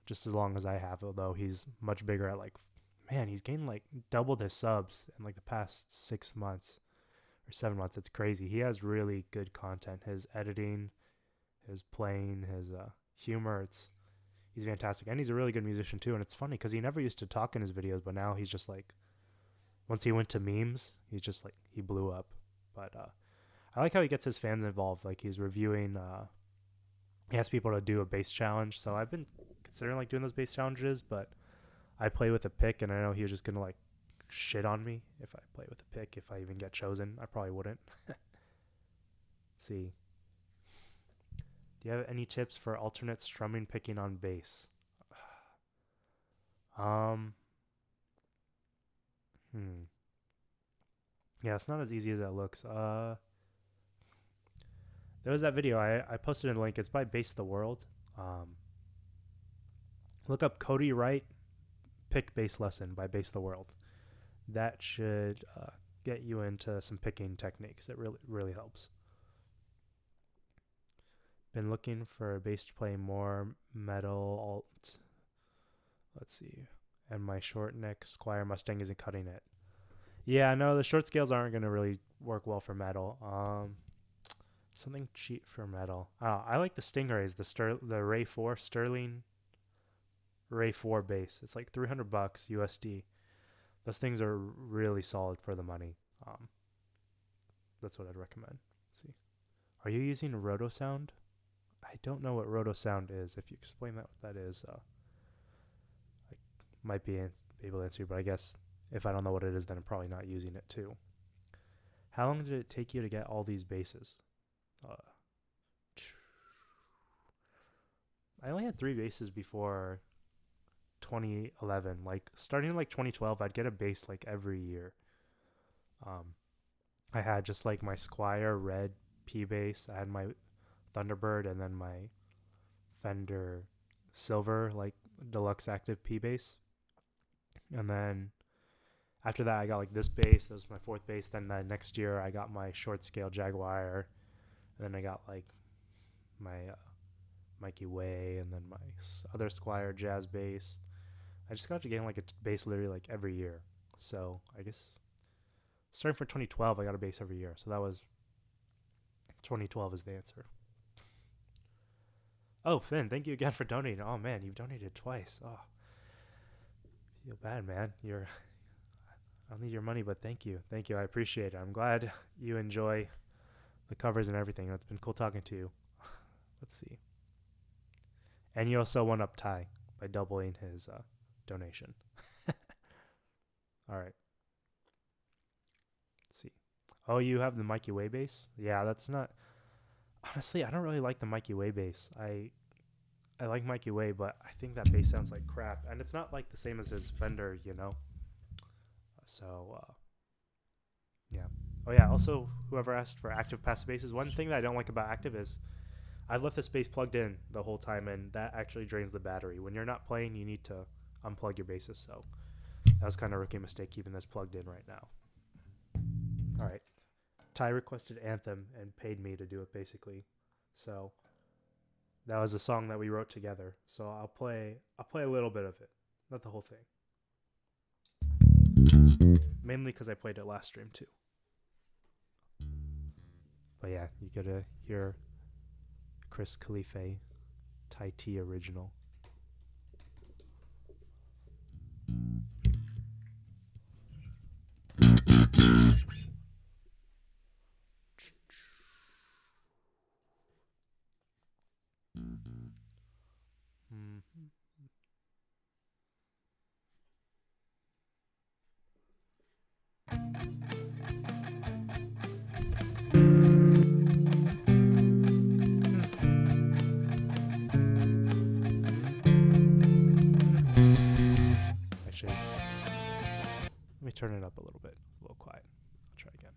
just as long as I have, although he's much bigger at like, man, he's gained like doubled his subs in like the past 6 months or 7 months. It's crazy. He has really good content. His editing, his playing, his humor, he's fantastic. And he's a really good musician too. And it's funny because he never used to talk in his videos, but now he's just like, once he went to memes, he's just like, he blew up. But I like how he gets his fans involved. Like he's reviewing, he asks people to do a bass challenge. So I've been considering like doing those bass challenges, but I play with a pick and I know he was just going to like shit on me if I play with a pick. If I even get chosen, I probably wouldn't. See. Do you have any tips for alternate strumming picking on bass? Yeah, it's not as easy as that looks. There was that video I posted in the link. It's by Bass the World. Look up Cody Wright pick bass lesson by Bass the World. That should get you into some picking techniques. It really helps. Been looking for a bass to play more metal alt. Let's see. And my short neck Squire Mustang isn't cutting it. Yeah, no, the short scales aren't going to really work well for metal. Something cheap for metal. Oh, I like the Stingrays, the Ray 4 Sterling Ray 4 bass. It's like $300 USD. Those things are really solid for the money. That's what I'd recommend. Let's see. Are you using Roto Sound? I don't know what Roto Sound is. If you explain what that is, I might be able to answer you, but I guess if I don't know what it is, then I'm probably not using it too. How long did it take you to get all these basses? I only had 3 basses before 2011. Like starting in like 2012, I'd get a bass like every year. I had just like my Squire red P bass. I had my Thunderbird and then my Fender silver like deluxe active P bass. And then after that, I got like this bass. That was my 4th bass. Then the next year, I got my short scale Jaguar. And then I got like my Mikey Way and then my other Squire jazz bass. I just got to gain like a bass literally like every year. So I guess starting from 2012, I got a bass every year. So that was 2012 is the answer. Oh, Finn, thank you again for donating. Oh man, you've donated twice. Oh, feel bad, man. I don't need your money, but thank you. Thank you. I appreciate it. I'm glad you enjoy the covers and everything. It's been cool talking to you. Let's see. And you also won up Ty by doubling his donation. All right. Let's see. Oh, you have the Mikey Way bass? Yeah, that's not... Honestly, I don't really like the Mikey Way bass. I like Mikey Way, but I think that bass sounds like crap. And it's not like the same as his Fender, you know? So, yeah. Oh, yeah. Also, whoever asked for active passive basses, one thing that I don't like about active is I've left this bass plugged in the whole time, and that actually drains the battery. When you're not playing, you need to unplug your basses. So that was kind of a rookie mistake keeping this plugged in right now. All right. Ty requested Anthem and paid me to do it, basically. So That was a song that we wrote together. So I'll play a little bit of it, not the whole thing. Mainly because I played it last stream too. But yeah, you gotta hear Chris Khalife, Tai T original. Actually, let me turn it up a little bit. It's a little quiet. I'll try again.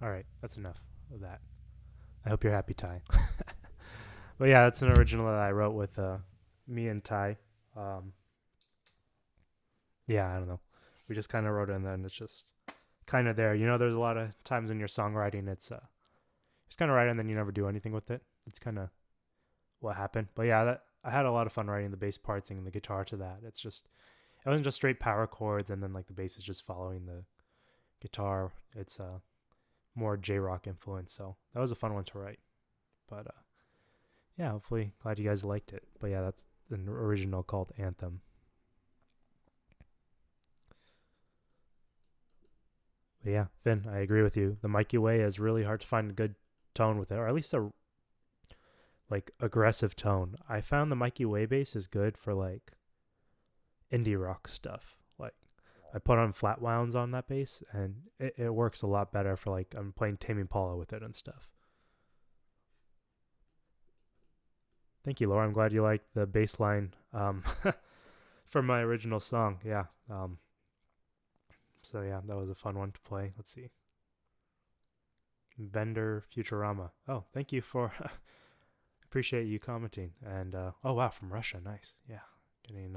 All right, that's enough of that. I hope you're happy, Ty. But yeah, that's an original that I wrote with me and Ty. Yeah, I don't know. We just kind of wrote it, and then it's just kind of there. You know, there's a lot of times in your songwriting, it's kind of write, and then you never do anything with it. It's kind of what happened. But yeah, I had a lot of fun writing the bass parts and the guitar to that. It wasn't just straight power chords, and then like the bass is just following the guitar. It's more J-rock influence, so that was a fun one to write. But yeah, hopefully glad you guys liked it. But yeah, that's an original called Anthem. But yeah, Finn, I agree with you. The Mikey Way is really hard to find a good tone with it, or at least a like aggressive tone. I found the Mikey Way bass is good for like indie rock stuff. Like I put on flat wounds on that bass, and it works a lot better for like I'm playing Tame Impala with it and stuff. Thank you, Laura. I'm glad you liked the bass line from my original song. Yeah. So yeah, that was a fun one to play. Let's see. Bender Futurama. Oh, thank you for appreciate you commenting. And oh wow, from Russia. Nice. Yeah. Getting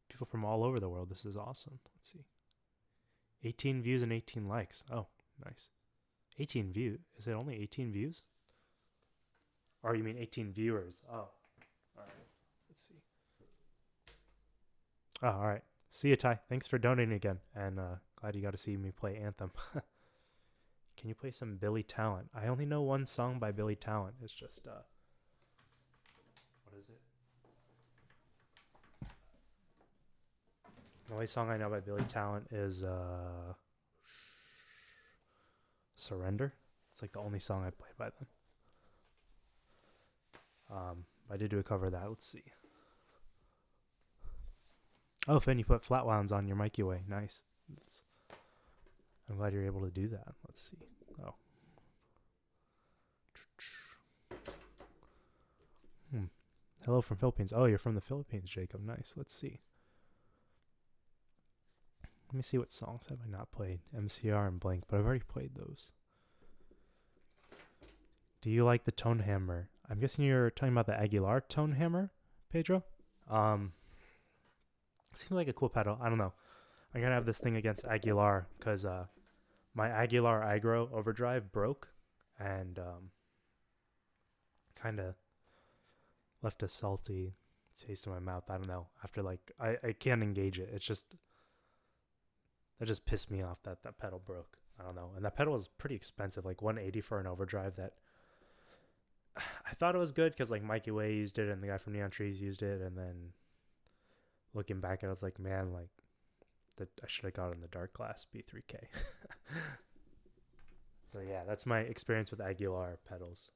people from all over the world. This is awesome. Let's see. 18 views and 18 likes. Oh, nice. 18 views. Is it only 18 views? Or you mean 18 viewers? Oh. All right. Let's see. Oh, all right. See you, Ty. Thanks for donating again, and glad you got to see me play Anthem. Can you play some Billy Talent? I only know one song by Billy Talent. It's just what is it? The only song I know by Billy Talent is Surrender. It's like the only song I play by them. I did do a cover of that. Let's see. Oh, Finn, you put flatwounds on your Mikey Way. Nice. I'm glad you're able to do that. Let's see. Oh. Hello from Philippines. Oh, you're from the Philippines, Jacob. Nice. Let's see. Let me see what songs have I not played. MCR and Blank, but I've already played those. Do you like the tone hammer? I'm guessing you're talking about the Aguilar tone hammer, Pedro? Seems like a cool pedal. I don't know. I'm going to have this thing against Aguilar because my Aguilar iGrow overdrive broke and kind of left a salty taste in my mouth. I don't know. After I can't engage it. It's just, that just pissed me off that that pedal broke. I don't know. And that pedal was pretty expensive, like $180 for an overdrive that I thought it was good because like Mikey Way used it and the guy from Neon Trees used it. And then looking back, I was like, man, like that I should have gotten the Dark Glass B3K. So yeah, that's my experience with Aguilar pedals.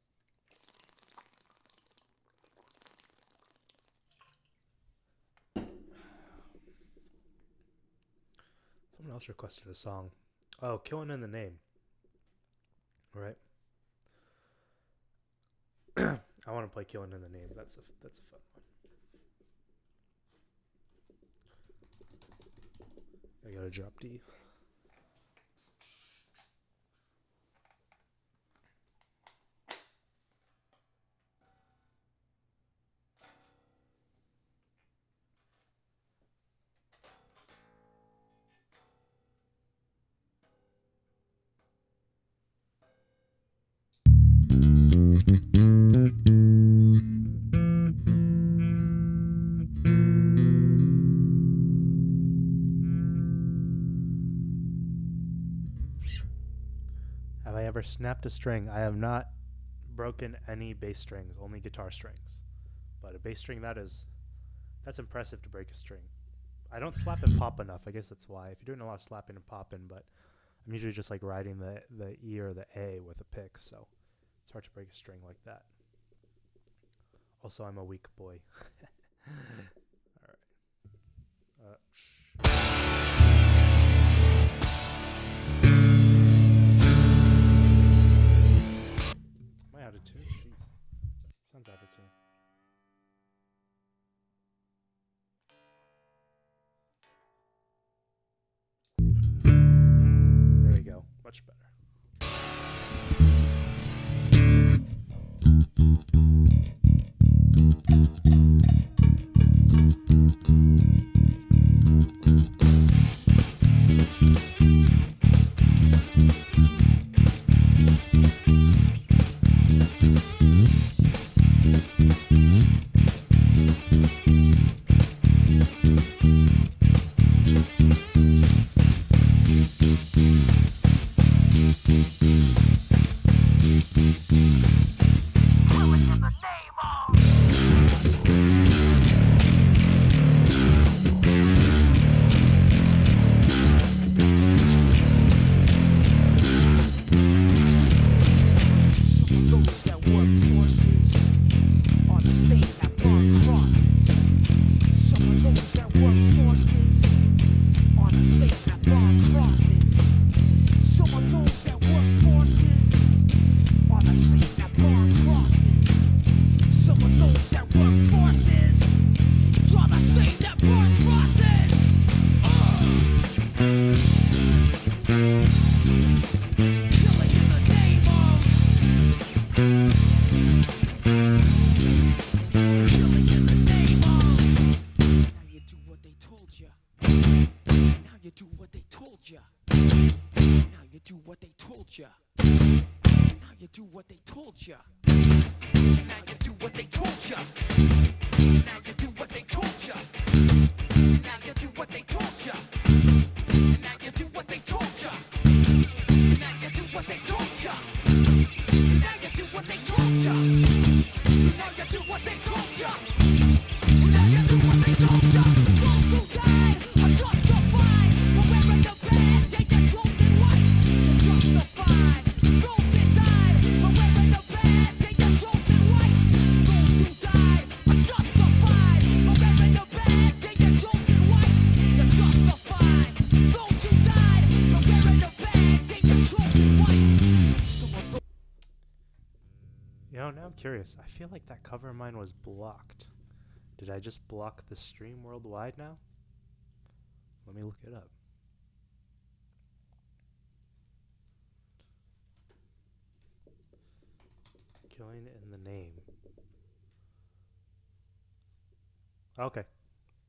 Someone else requested a song. Oh, Killing in the Name. All right. I want to play Killing in the Name. That's a fun one. I gotta drop D. Have I ever snapped a string? I have not broken any bass strings, only guitar strings. But a bass string, that's impressive to break a string. I don't slap and pop enough. I guess that's why. If you're doing a lot of slapping and popping, but I'm usually just like riding the E or the A with a pick, so it's hard to break a string like that. Also, I'm a weak boy. All right. Am I out of tune? Jeez. Sounds out of tune. There we go. Much better. Now you do what they told ya. do what they told ya. Now you do what they told ya. Those who died are justified for wearing the badge and your chosen white. You're justified. Those that died for wearing the badge and your chosen white. Those who died are justified for wearing the badge and your chosen white. You're justified. Those who died for wearing the badge and your chosen white. You know, now I'm curious. I feel like that cover of mine was blocked. Did I just block the stream worldwide now? Let me look it up. Killing in the name. Okay.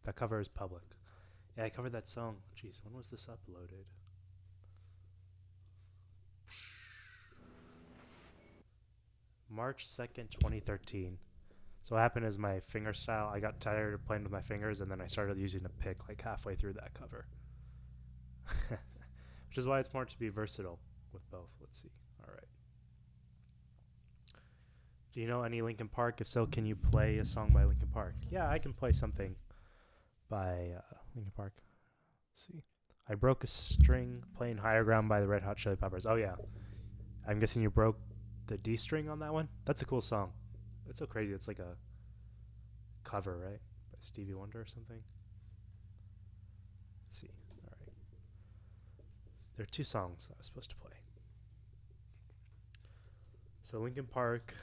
That cover is public. Yeah, I covered that song. Jeez, when was this uploaded? March 2nd, 2013. So what happened is my finger style, I got tired of playing with my fingers, and then I started using a pick like halfway through that cover. Which is why it's smart to be versatile with both. Let's see. All right. Do you know any Linkin Park? If so, can you play a song by Linkin Park? Yeah, I can play something by Linkin Park. Let's see. I broke a string playing Higher Ground by the Red Hot Chili Peppers. Oh, yeah. I'm guessing you broke the D string on that one? That's a cool song. It's so crazy. It's like a cover, right? By Stevie Wonder or something. Let's see. All right. There are two songs I was supposed to play. So Linkin Park.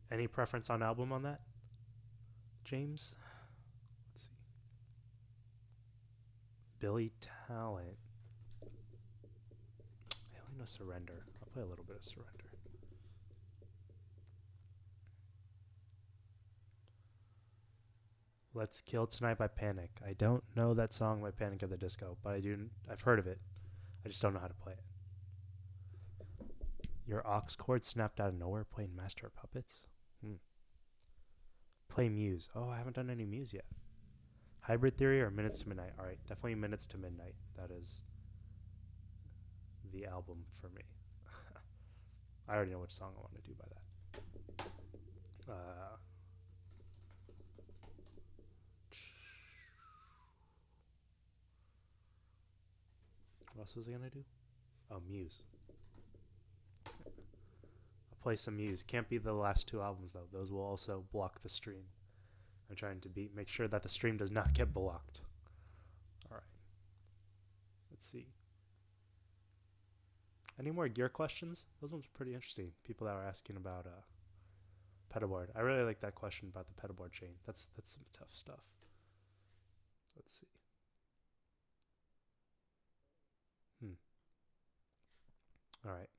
Any preference on album on that, James? Let's see. Billy Talent. I only know Surrender. I'll play a little bit of Surrender. Let's Kill Tonight by Panic. I don't know that song by Panic at the Disco, but I've heard of it. I just don't know how to play it. Your aux cord snapped out of nowhere playing Master of Puppets? Play Muse. Oh, I haven't done any Muse yet. Hybrid Theory or Minutes to Midnight? Alright, definitely Minutes to Midnight. That is the album for me. I already know which song I want to do by that. What else was I gonna do? Oh, Muse. I'll play some Muse. Can't be the last two albums though. Those will also block the stream. I'm trying to make sure that the stream does not get blocked. All right. Let's see. Any more gear questions? Those ones are pretty interesting. People that were asking about pedalboard. I really like that question about the pedalboard chain. That's some tough stuff. Let's see. All right.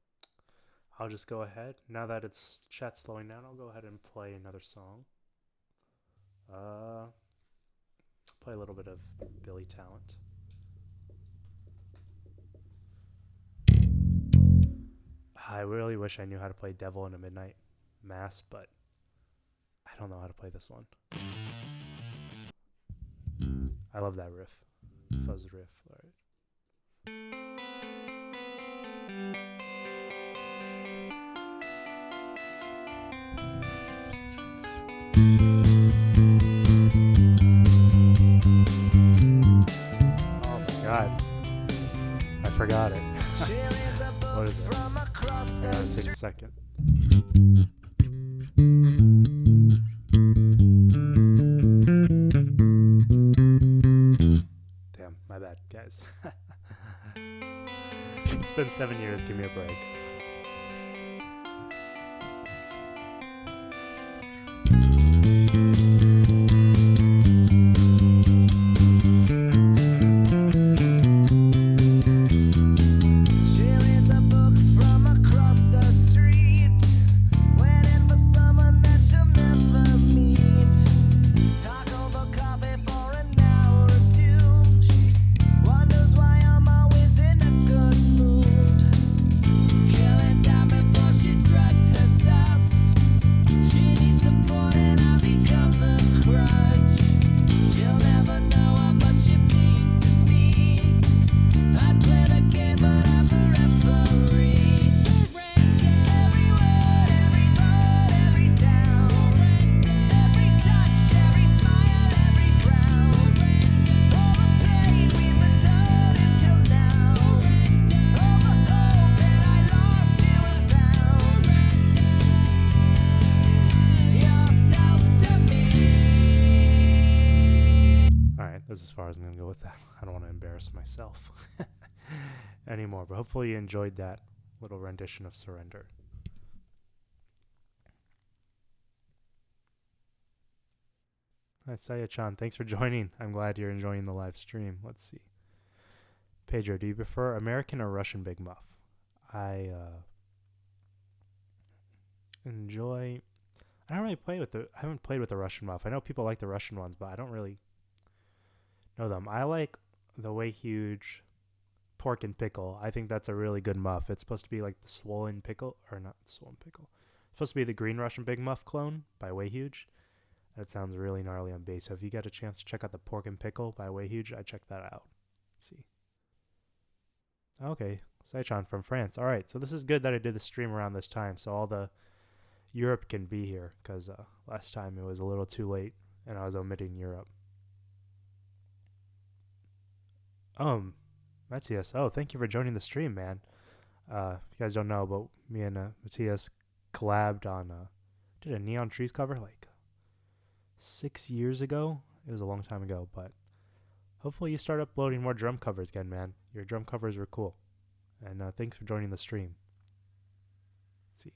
I'll just go ahead. Now that it's chat slowing down, I'll go ahead and play another song. Play a little bit of Billy Talent. I really wish I knew how to play Devil in a Midnight Mass, but I don't know how to play this one. I love that riff. Fuzz riff. All right. Oh my god. I forgot it. What is it? Gotta take a second. Damn, my bad, guys. It's been 7 years, give me a break. with that. I don't want to embarrass myself anymore, but hopefully you enjoyed that little rendition of Surrender. Hi, Saya-chan. Thanks for joining. I'm glad you're enjoying the live stream. Let's see. Pedro, do you prefer American or Russian Big Muff? I enjoy... I don't really play with I haven't played with the Russian Muff. I know people like the Russian ones, but I don't really know them. I like the Way Huge Pork and Pickle. I think that's a really good muff. It's supposed to be like the Swollen Pickle, or not the Swollen Pickle. It's supposed to be the Green Russian Big Muff clone by Way Huge. That sounds really gnarly on bass. So if you get a chance to check out the Pork and Pickle by Way Huge, I'd check that out. Let's see. Okay, Saichan from France. All right, so this is good that I did the stream around this time, so all the Europe can be here, because last time it was a little too late, and I was omitting Europe. Matthias, thank you for joining the stream, man. If you guys don't know, but me and Matthias collabed on, did a Neon Trees cover like 6 years ago. It was a long time ago, but hopefully you start uploading more drum covers again, man. Your drum covers were cool. And thanks for joining the stream. Let's see.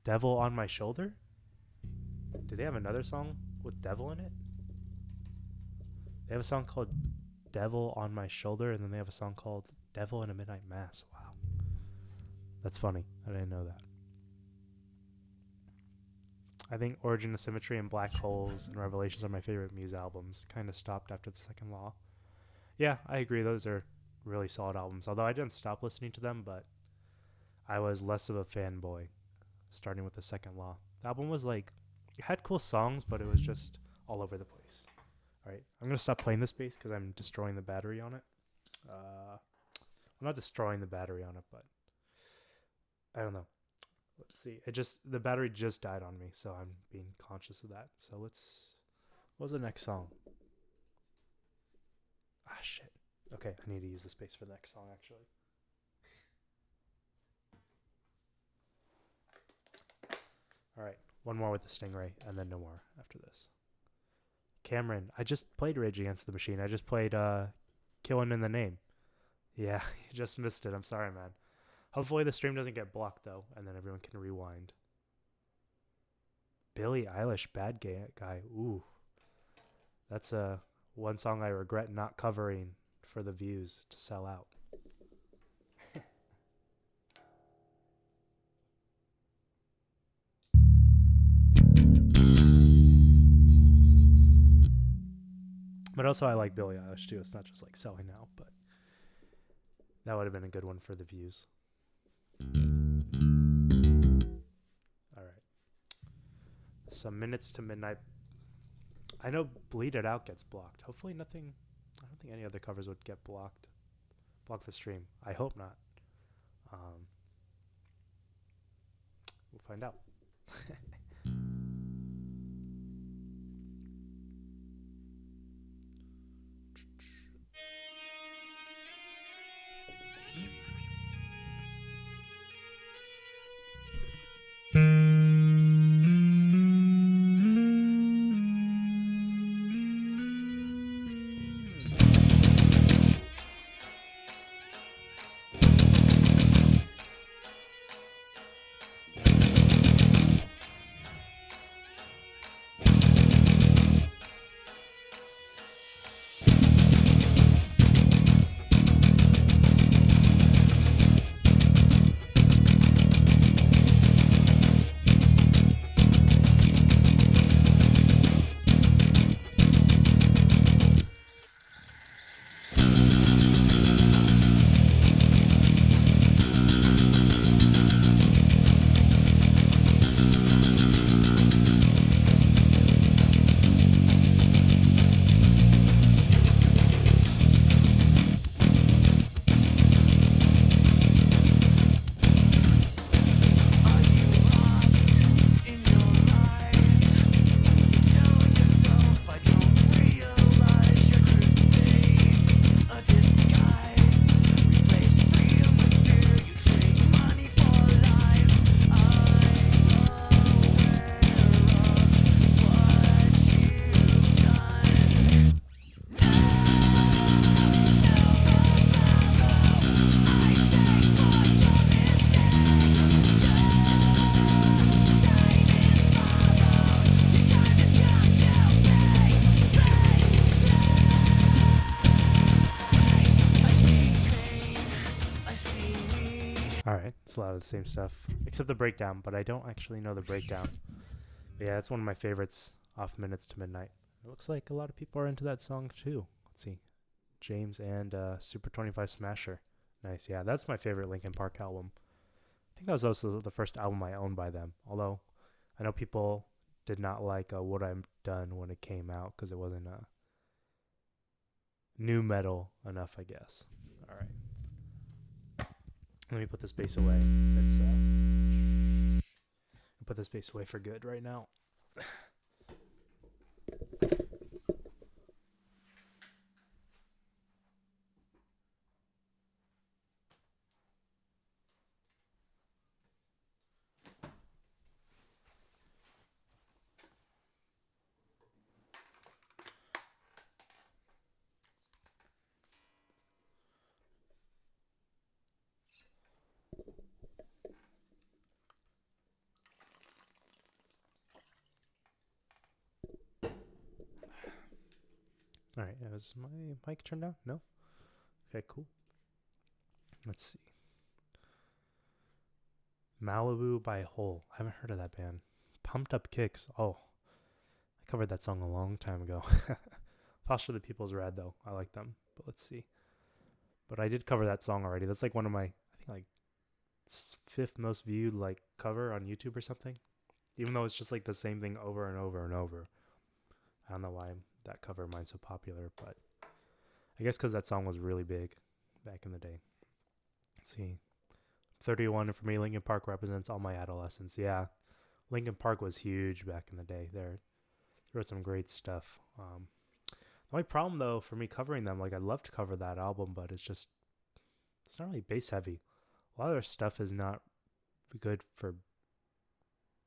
Devil on My Shoulder? Do they have another song with devil in it? They have a song called Devil on My Shoulder, and then they have a song called Devil in a Midnight Mass. Wow. That's funny. I didn't know that. I think Origin of Symmetry and Black Holes and Revelations are my favorite Muse albums. Kind of stopped after the Second Law. Yeah, I agree. Those are really solid albums. Although I didn't stop listening to them, but I was less of a fanboy starting with the Second Law. The album was like, it had cool songs, but it was just all over the place. All right, I'm going to stop playing this bass because I'm destroying the battery on it. I'm not destroying the battery on it, but I don't know. Let's see. The battery just died on me, so I'm being conscious of that. So what was the next song? Ah, shit. Okay, I need to use the space for the next song, actually. All right, one more with the Stingray, and then no more after this. Cameron, I just played Rage Against the Machine. I just played Killing in the Name. Yeah, you just missed it. I'm sorry, man. Hopefully the stream doesn't get blocked, though, and then everyone can rewind. Billie Eilish, Bad Guy. Ooh. That's one song I regret not covering for the views to sell out. But also I like Billie Eilish, too. It's not just like selling out, but that would have been a good one for the views. All right. Some Minutes to Midnight. I know Bleed It Out gets blocked. Hopefully nothing. I don't think any other covers would get blocked. Block the stream. I hope not. We'll find out. It's a lot of the same stuff, except the breakdown, but I don't actually know the breakdown. But yeah, it's one of my favorites off Minutes to Midnight. It looks like a lot of people are into that song too. Let's see. James and Super 25 Smasher. Nice. Yeah, that's my favorite Linkin Park album. I think that was also the first album I owned by them. Although I know people did not like What I've Done when it came out because it wasn't new metal enough, I guess. All right. Let me put this bass away. Let's put this bass away for good right now. All right, is my mic turned on? No? Okay, cool. Let's see. Malibu by Hole. I haven't heard of that band. Pumped Up Kicks. Oh, I covered that song a long time ago. Foster the People's Rad, though. I like them. But let's see. But I did cover that song already. That's like one of my, I think, like, fifth most viewed, like, cover on YouTube or something. Even though it's just, like, the same thing over and over and over. I don't know why that cover of mine's so popular, but I guess because that song was really big back in the day. Let's see. 31 for me, Linkin Park represents all my adolescence. Yeah, Linkin Park was huge back in the day. They wrote some great stuff. The only problem, though, for me covering them, like, I'd love to cover that album, but it's not really bass heavy. A lot of their stuff is not good for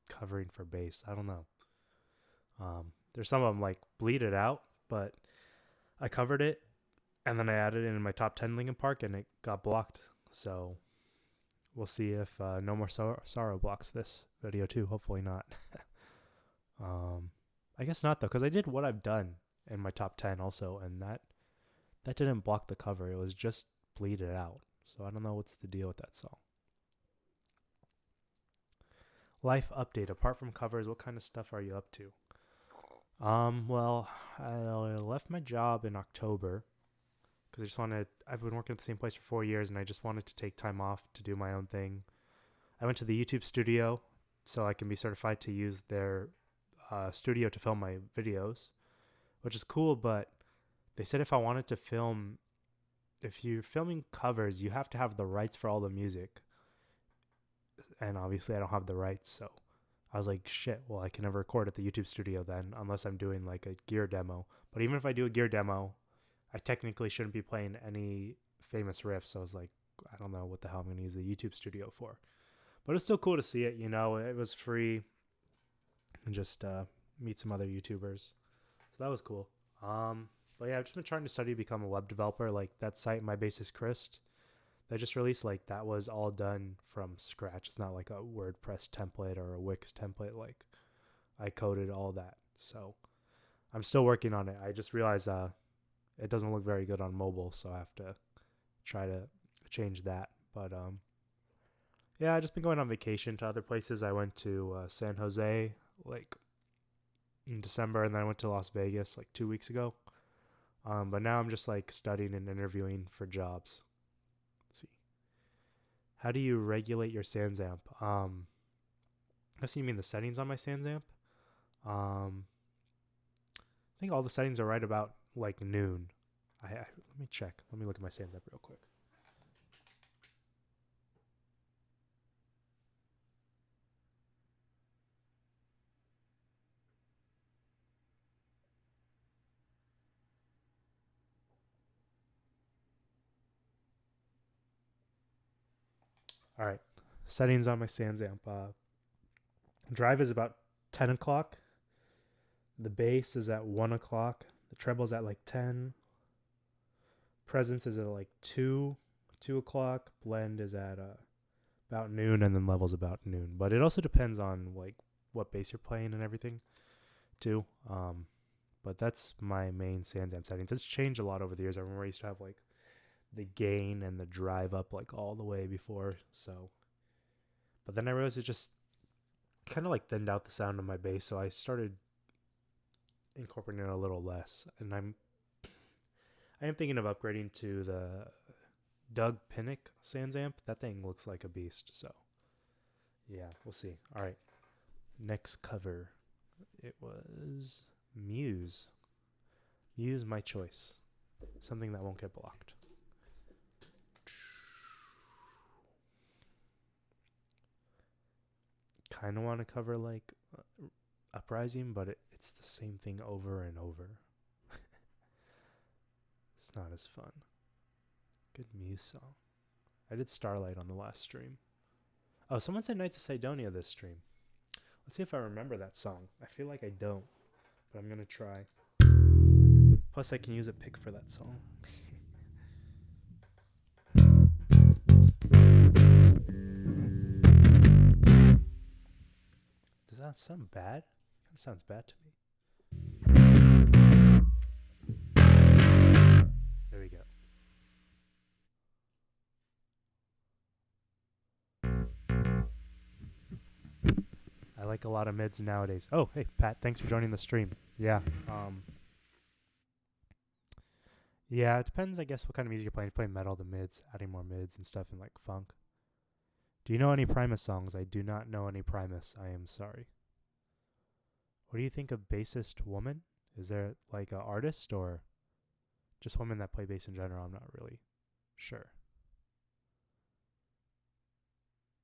covering for bass. I don't know. There's some of them like Bleed It Out, but I covered it and then I added it in my top 10 Linkin Park and it got blocked. So we'll see if No More Sorrow blocks this video too. Hopefully not. I guess not though, because I did What I've Done in my top 10 also, and that didn't block the cover. It was just Bleed It Out. So I don't know what's the deal with that song. Life update. Apart from covers, what kind of stuff are you up to? Well, I left my job in October because I've been working at the same place for 4 years and I just wanted to take time off to do my own thing. I went to the YouTube studio so I can be certified to use their studio to film my videos, which is cool, but they said if you're filming covers, you have to have the rights for all the music. And obviously I don't have the rights, so I was like, shit, well, I can never record at the YouTube studio then unless I'm doing like a gear demo. But even if I do a gear demo, I technically shouldn't be playing any famous riffs. So I was like, I don't know what the hell I'm going to use the YouTube studio for. But it's still cool to see it, you know. It was free and just meet some other YouTubers. So that was cool. But yeah, I've just been trying to study to become a web developer. Like that site, My Bassist Christ, they just released, like, that was all done from scratch. It's not like a WordPress template or a Wix template. Like, I coded all that. So I'm still working on it. I just realized it doesn't look very good on mobile, so I have to try to change that. But yeah, I've just been going on vacation to other places. I went to San Jose, like, in December, and then I went to Las Vegas, like, 2 weeks ago. But now I'm just, like, studying and interviewing for jobs. Let's see. How do you regulate your SansAmp? I guess you mean the settings on my SansAmp. I think all the settings are right about like noon. Let me check. Let me look at my SansAmp real quick. All right. Settings on my SansAmp. Drive is about 10 o'clock. The bass is at 1 o'clock. The treble's at like 10. Presence is at like 2 o'clock. Blend is at about noon, and then level's about noon. But it also depends on like what bass you're playing and everything too. But that's my main SansAmp settings. It's changed a lot over the years. I remember I used to have like the gain and the drive up like all the way before. So But then I realized it just kind of like thinned out the sound of my bass, so I started incorporating it a little less. And I am thinking of upgrading to the Doug Pinnick Sans amp. That thing looks like a beast. So yeah, we'll see. All right, next cover. It was Muse. Muse, My Choice. Something that won't get blocked. Kind of want to cover like Uprising, but it's the same thing over and over. It's not as fun. Good Muse song. I did Starlight on the last stream. Oh, someone said Knights of Sidonia this stream. Let's see if I remember that song. I feel like I don't, but I'm going to try. Plus, I can use a pick for that song. Does that sound bad? It kind of sounds bad to me. There we go. I like a lot of mids nowadays. Oh, hey, Pat, thanks for joining the stream. Yeah. Yeah, it depends, I guess, what kind of music you're playing. If you're playing metal, the mids, adding more mids and stuff, and like funk. Do you know any Primus songs? I do not know any Primus. I am sorry. What do you think of Bassist Woman? Is there like an artist or just women that play bass in general? I'm not really sure.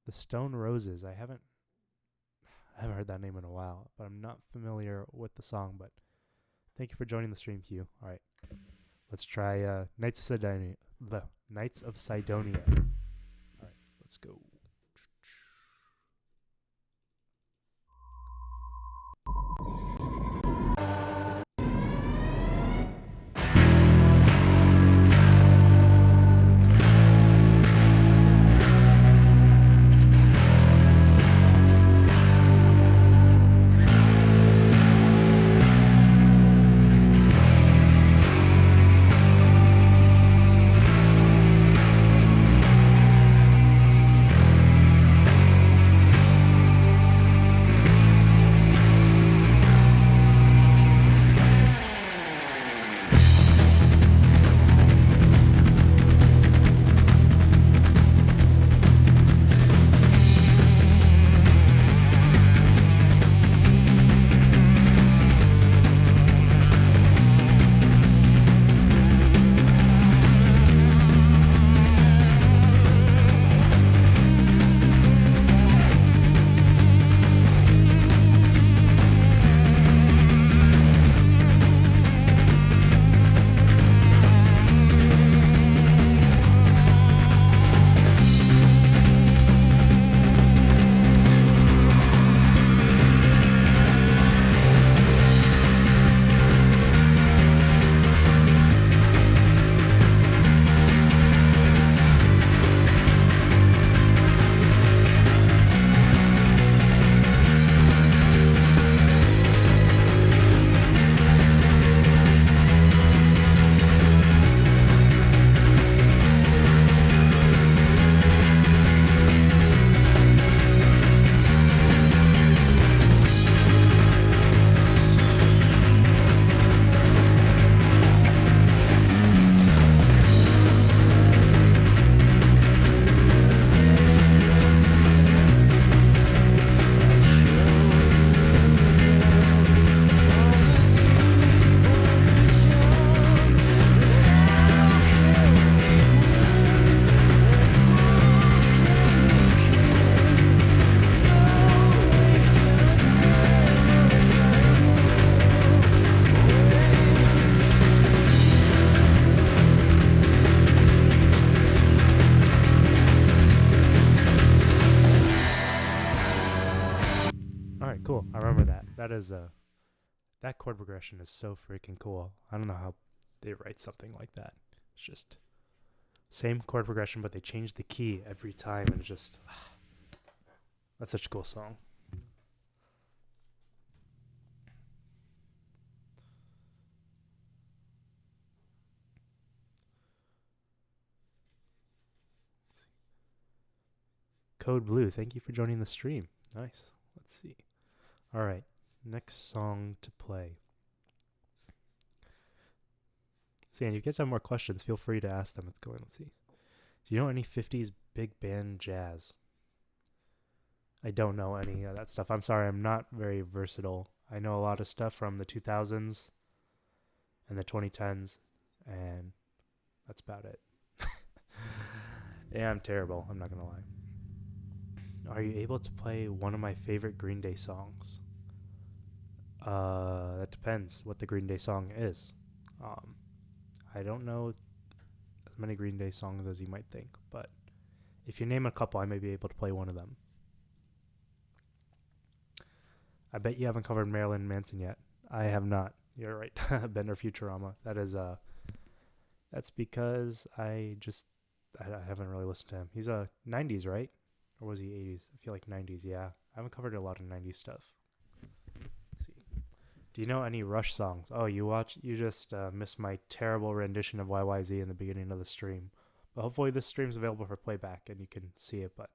The Stone Roses. I haven't heard that name in a while, but I'm not familiar with the song. But thank you for joining the stream, Q. All right. Let's try Knights of Sidonia. The Knights of Sidonia. All right, let's go. Cool. I remember that. That is that chord progression is so freaking cool. I don't know how they write something like that. It's just same chord progression, but they change the key every time, and it's just that's such a cool song. Code Blue, thank you for joining the stream. Nice. Let's see. All right, next song to play. See, and if you guys have more questions, feel free to ask them. Let's go in. Let's see. Do you know any 50s big band jazz? I don't know any of that stuff. I'm sorry, I'm not very versatile. I know a lot of stuff from the 2000s and the 2010s, and that's about it. Yeah, I'm terrible. I'm not going to lie. Are you able to play one of my favorite Green Day songs? That depends what the Green Day song is. I don't know as many Green Day songs as you might think, but if you name a couple, I may be able to play one of them. I bet you haven't covered Marilyn Manson yet. I have not. You're right. Bender Futurama. That's because I haven't really listened to him. He's a 90s, right? Or was he 80s? I feel like 90s, yeah. I haven't covered a lot of 90s stuff. Let's see. Do you know any Rush songs? Oh, you just missed my terrible rendition of YYZ in the beginning of the stream. But hopefully this stream's available for playback and you can see it, but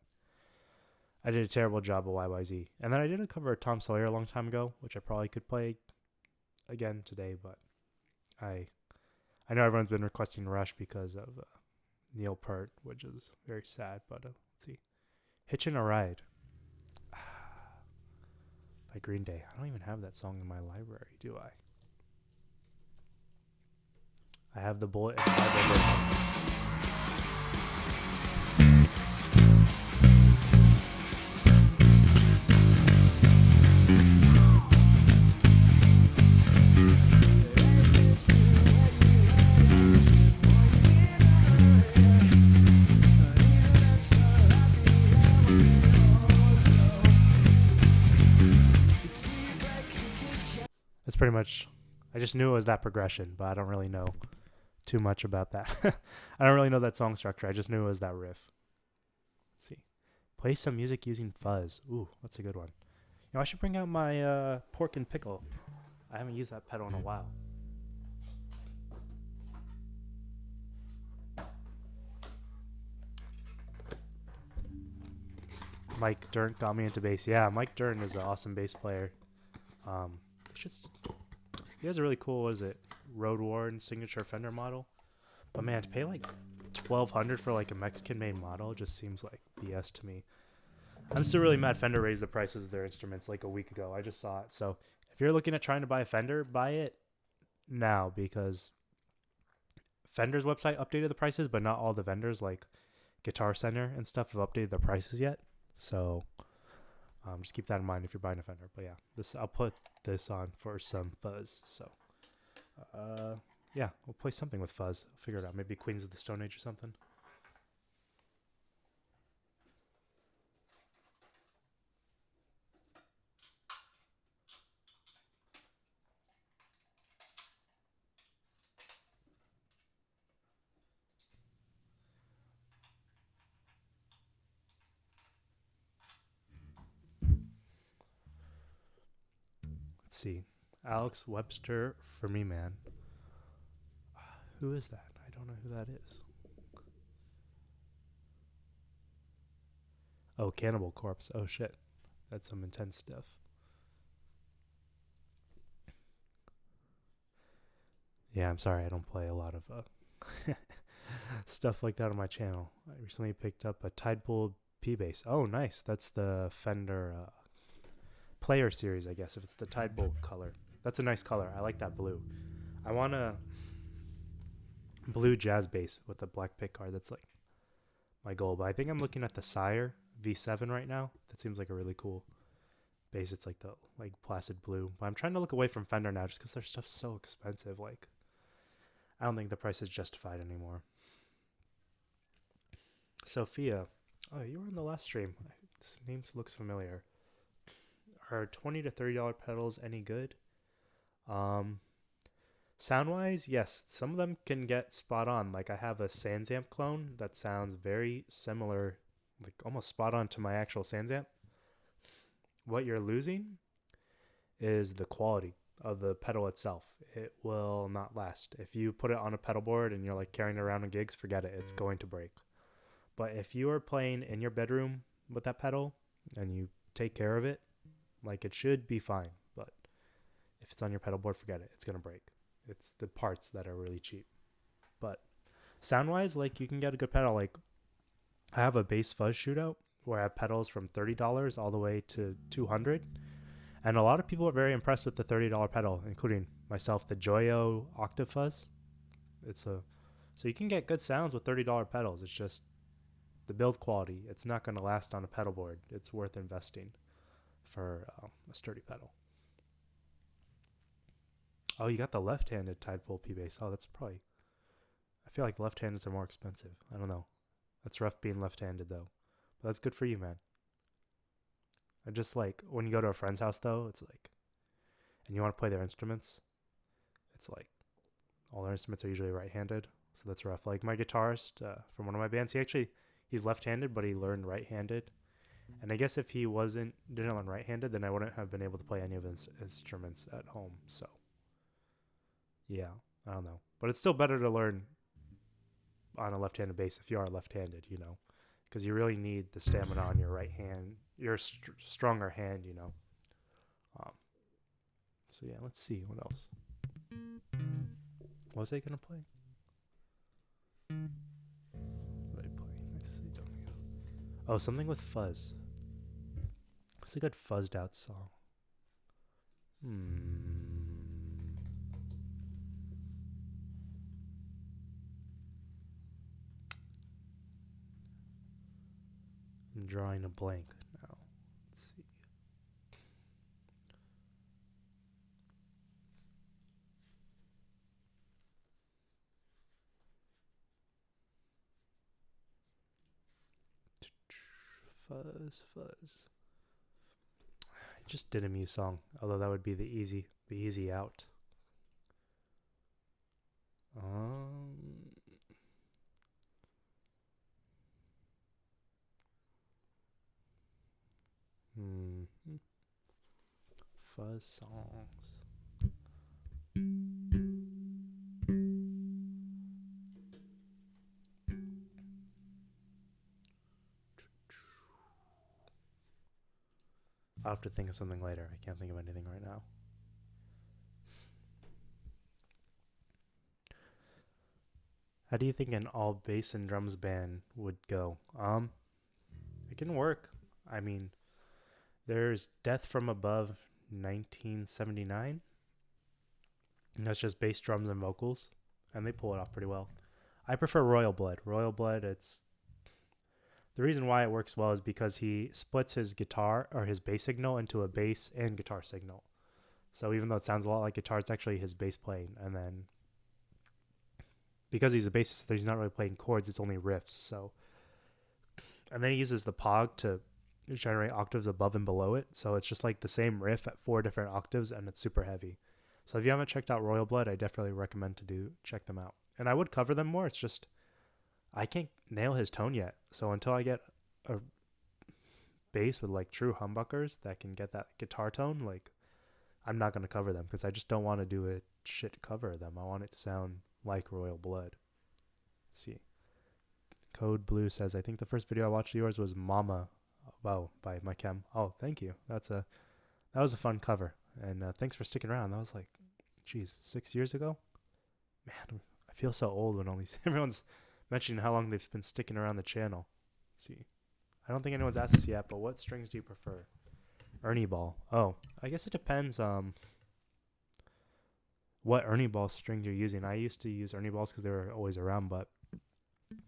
I did a terrible job of YYZ. And then I did a cover of Tom Sawyer a long time ago, which I probably could play again today, but I know everyone's been requesting Rush because of Neil Peart, which is very sad, but let's see. Hitchin' a Ride by Green Day. I don't even have that song in my library, do I? I have the Bullet and Bible version. That's pretty much, I just knew it was that progression, but I don't really know too much about that. I don't really know that song structure. I just knew it was that riff. Let's see. Play some music using Fuzz. Ooh, that's a good one. You know, I should bring out my Pork and Pickle. I haven't used that pedal in a while. Mike Dirnt got me into bass. Yeah, Mike Dirnt is an awesome bass player. He has a really cool, what is it, Road Warren signature Fender model. But man, to pay like $1,200 for like a Mexican-made model just seems like BS to me. I'm still really mad Fender raised the prices of their instruments like a week ago. I just saw it. So if you're looking at trying to buy a Fender, buy it now because Fender's website updated the prices, but not all the vendors like Guitar Center and stuff have updated the prices yet. So just keep that in mind if you're buying a Fender. But yeah, I'll put this on for some Fuzz. So yeah, we'll play something with Fuzz. I'll figure it out. Maybe Queens of the Stone Age or something. Let's see. Alex Webster for me, man. Who is that? I don't know who that is. Oh, Cannibal Corpse. Oh, shit. That's some intense stuff. Yeah, I'm sorry. I don't play a lot of stuff like that on my channel. I recently picked up a Tidepool P-Bass. Oh, nice. That's the Fender Player Series, I guess, if it's the Tidepool color. That's a nice color. I like that blue. I want a blue jazz bass with a black pick guard. That's like my goal. But I think I'm looking at the Sire V7 right now. That seems like a really cool bass. It's like the placid blue. But I'm trying to look away from Fender now just because their stuff's so expensive. Like, I don't think the price is justified anymore. Sophia. Oh, you were in the last stream. This name looks familiar. Are $20 to $30 pedals any good? Sound-wise, yes. Some of them can get spot on. Like I have a Sansamp clone that sounds very similar, like almost spot on to my actual Sansamp. What you're losing is the quality of the pedal itself. It will not last. If you put it on a pedal board and you're like carrying it around in gigs, forget it. It's going to break. But if you are playing in your bedroom, with that pedal and you take care of it, like it should be fine. But if it's on your pedal board, forget it. It's going to break. It's the parts that are really cheap. But sound wise, like you can get a good pedal. Like I have a bass fuzz shootout where I have pedals from $30 all the way to $200. And a lot of people are very impressed with the $30 pedal, including myself, the Joyo Octave Fuzz. So you can get good sounds with $30 pedals. It's just the build quality. It's not going to last on a pedal board. It's worth investing for a sturdy pedal. Oh, you got the left-handed Tidepole P-Bass. Oh, that's probably... I feel like left-handeds are more expensive. I don't know. That's rough being left-handed, though. But that's good for you, man. I just like, when you go to a friend's house, though, it's like... And you want to play their instruments, it's like... All their instruments are usually right-handed, so that's rough. Like, my guitarist from one of my bands, he's left-handed, but he learned right-handed. And I guess if he didn't learn right-handed, then I wouldn't have been able to play any of his instruments at home, so... Yeah, I don't know. But it's still better to learn on a left-handed bass if you are left-handed, you know, because you really need the stamina on your right hand, your stronger hand, you know. So yeah, let's see what else. What was I gonna play? What did I play? Oh, something with fuzz. What's a good fuzzed out song? I'm drawing a blank now. Let's see. Fuzz. I just did a Muse song, although that would be the easy out. Fuzz songs. I'll have to think of something later. I can't think of anything right now. How do you think an all bass and drums band would go? It can work. I mean, there's Death from Above 1979. And that's just bass, drums, and vocals. And they pull it off pretty well. I prefer Royal Blood. Royal Blood, the reason why it works well is because he splits his guitar or his bass signal into a bass and guitar signal. So even though it sounds a lot like guitar, it's actually his bass playing. And then because he's a bassist, he's not really playing chords, it's only riffs. So, and then he uses the Pog to generate octaves above and below it. So it's just like the same riff at 4 different octaves, and it's super heavy. So if you haven't checked out Royal Blood, I definitely recommend check them out. And I would cover them more. It's just I can't nail his tone yet. So until I get a bass with like true humbuckers that can get that guitar tone, like I'm not going to cover them because I just don't want to do a shit cover of them. I want it to sound like Royal Blood. Let's see. Code Blue says, I think the first video I watched of yours was Mama. Wow, by my chem. Oh, thank you. That was a fun cover. And thanks for sticking around. That was like, 6 years ago? Man, I feel so old when everyone's mentioning how long they've been sticking around the channel. Let's see. I don't think anyone's asked this yet, but what strings do you prefer? Ernie ball. Oh, I guess it depends what Ernie ball strings you're using. I used to use Ernie balls because they were always around, but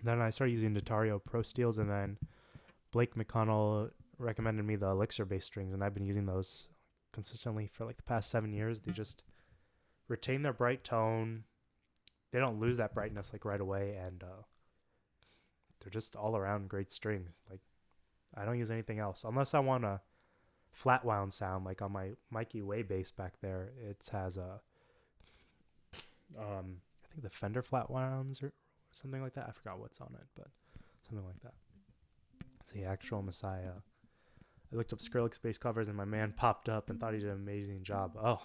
then I started using Ditario Pro Steels, and then Blake McConnell recommended me the Elixir bass strings, and I've been using those consistently for like the past 7 years. They just retain their bright tone. They don't lose that brightness like right away, and they're just all around great strings. Like I don't use anything else unless I want a flat wound sound, like on my Mikey Way bass back there. It has a I think the Fender flat wounds or something like that. I forgot what's on it, but something like that. It's the Actual Messiah. I looked up Skrillex bass covers and my man popped up and thought he did an amazing job. Oh,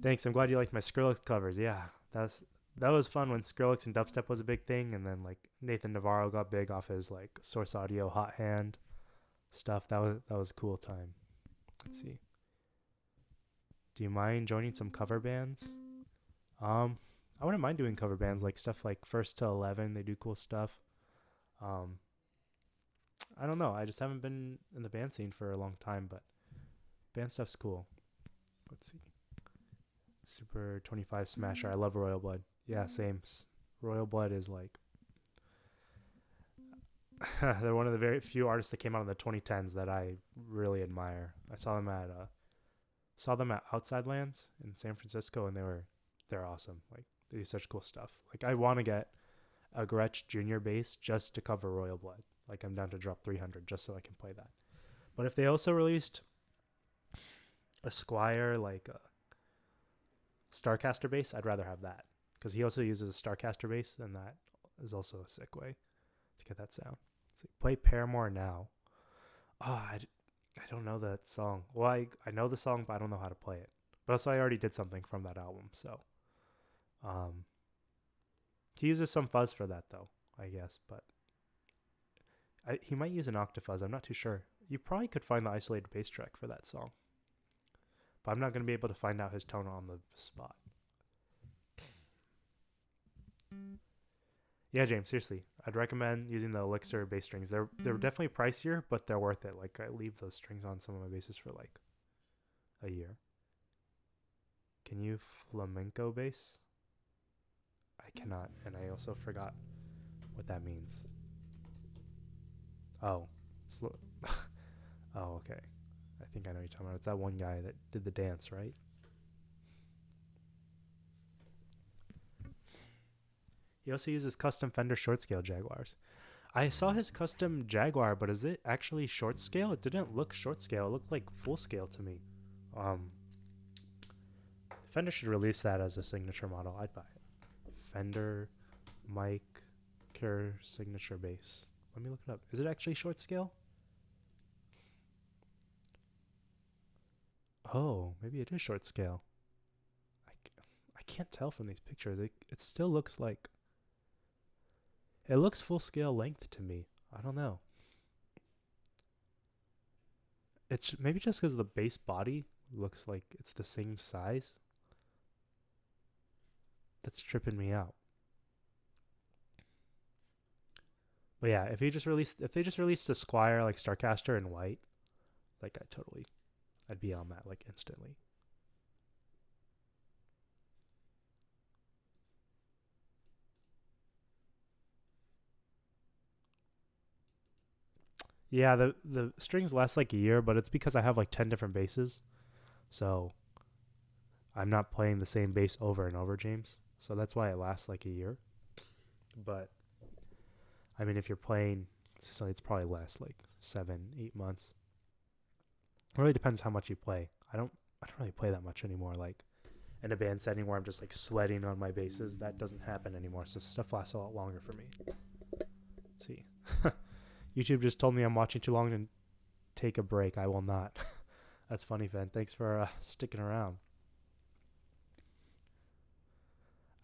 thanks. I'm glad you liked my Skrillex covers. Yeah, that was fun when Skrillex and dubstep was a big thing, and then like Nathan Navarro got big off his like Source Audio Hot Hand. stuff. That was a cool time. Let's see. Do you mind joining some cover bands? I wouldn't mind doing cover bands, like stuff like First to 11. They do cool stuff. I don't know. I just haven't been in the band scene for a long time, but band stuff's cool. Let's see. Super 25 Smasher. I love Royal Blood. Yeah, same. Royal Blood is like they're one of the very few artists that came out in the 2010s that I really admire. I saw them at Outside Lands in San Francisco, and they're awesome. Like, they do such cool stuff. Like, I want to get a Gretsch Junior bass just to cover Royal Blood. Like, I'm down to drop 300 just so I can play that. But if they also released a Squier, like a Starcaster bass, I'd rather have that, because he also uses a Starcaster bass, and that is also a sick way to get that sound. So play Paramore Now. I don't know that song. Well, I know the song, but I don't know how to play it. But also, I already did something from that album, so he uses some fuzz for that, though, I guess. But he might use an Octafuzz. I'm not too sure. You probably could find the isolated bass track for that song, but I'm not going to be able to find out his tone on the spot. Yeah, James, seriously, I'd recommend using the Elixir bass strings. They're definitely pricier, but they're worth it. Like, I leave those strings on some of my basses for like a year. Can you flamenco bass? I cannot, and I also forgot what that means. Oh, oh, okay. I think I know what you're talking about. It's that one guy that did the dance, right? He also uses custom Fender short scale Jaguars. I saw his custom Jaguar, but is it actually short scale? It didn't look short scale. It looked like full scale to me. Fender should release that as a signature model. I'd buy it. Fender mic Cure signature bass. Let me look it up. Is it actually short scale? Oh, maybe it is short scale. I can't tell from these pictures. It still looks like... It looks full scale length to me. I don't know. It's maybe just because the bass body looks like it's the same size. That's tripping me out. But yeah, if they just released a Squier like Starcaster in white, like I'd be on that like instantly. Yeah, the strings last like a year, but it's because I have like 10 different basses. So I'm not playing the same bass over and over, James. So that's why it lasts like a year. But I mean, if you're playing, so it's probably less, like 7-8 months. It really depends how much you play. I don't really play that much anymore. Like in a band setting where I'm just like sweating on my basses, that doesn't happen anymore. So stuff lasts a lot longer for me. Let's see. YouTube just told me I'm watching too long to take a break. I will not. That's funny, Fen. Thanks for sticking around.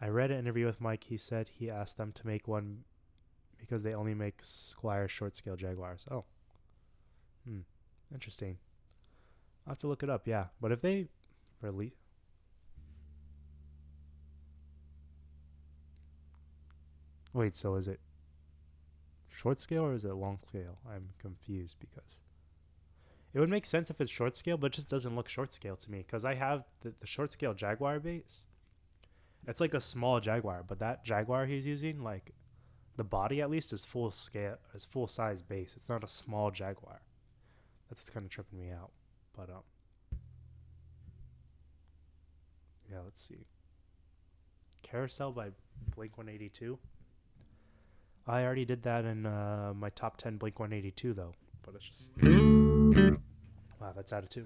I read an interview with Mike. He said he asked them to make one because they only make Squier short scale Jaguars. Oh. Interesting. I'll have to look it up, yeah. But if they release... Wait, so is it short scale or is it long scale? I'm confused because it would make sense if it's short scale, but it just doesn't look short scale to me because I have the short scale Jaguar bass. It's like a small Jaguar, but that Jaguar he's using, like the body at least is full scale, is full size bass. It's not a small Jaguar. That's what's kind of tripping me out. But yeah, let's see. Carousel by Blink-182. I already did that in my top 10 Blink-182 though, but it's just wow, that's out of 2.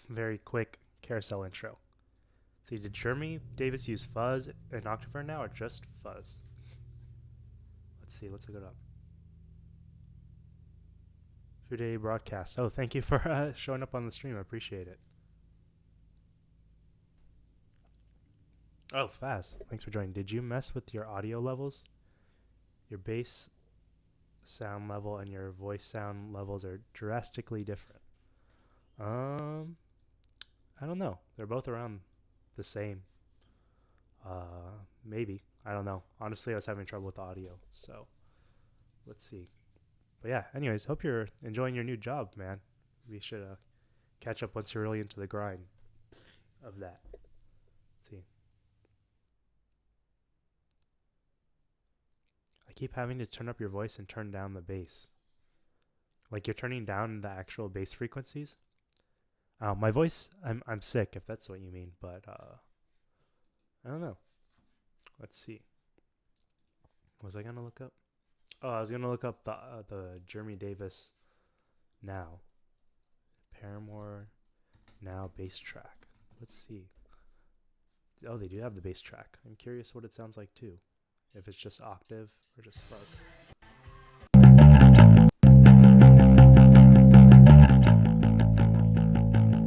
very quick carousel intro. See, did Jeremy Davis use Fuzz and Octaver now, or just Fuzz? Let's see. Let's look it up. Fuday broadcast. Oh, thank you for showing up on the stream. I appreciate it. Oh, Faz, thanks for joining. Did you mess with your audio levels? Your bass sound level and your voice sound levels are drastically different. I don't know. They're both around the same. Maybe. I don't know. Honestly, I was having trouble with the audio, so let's see. But yeah, anyways, hope you're enjoying your new job, man. We should catch up once you're really into the grind of that. Let's see. I keep having to turn up your voice and turn down the bass. Like you're turning down the actual bass frequencies. My voice, I'm sick if that's what you mean, but I don't know. Let's see. What was I gonna look up? Oh, I was gonna look up the Jeremy Davis now. Paramore now bass track. Let's see. Oh, they do have the bass track. I'm curious what it sounds like too. If it's just octave or just fuzz.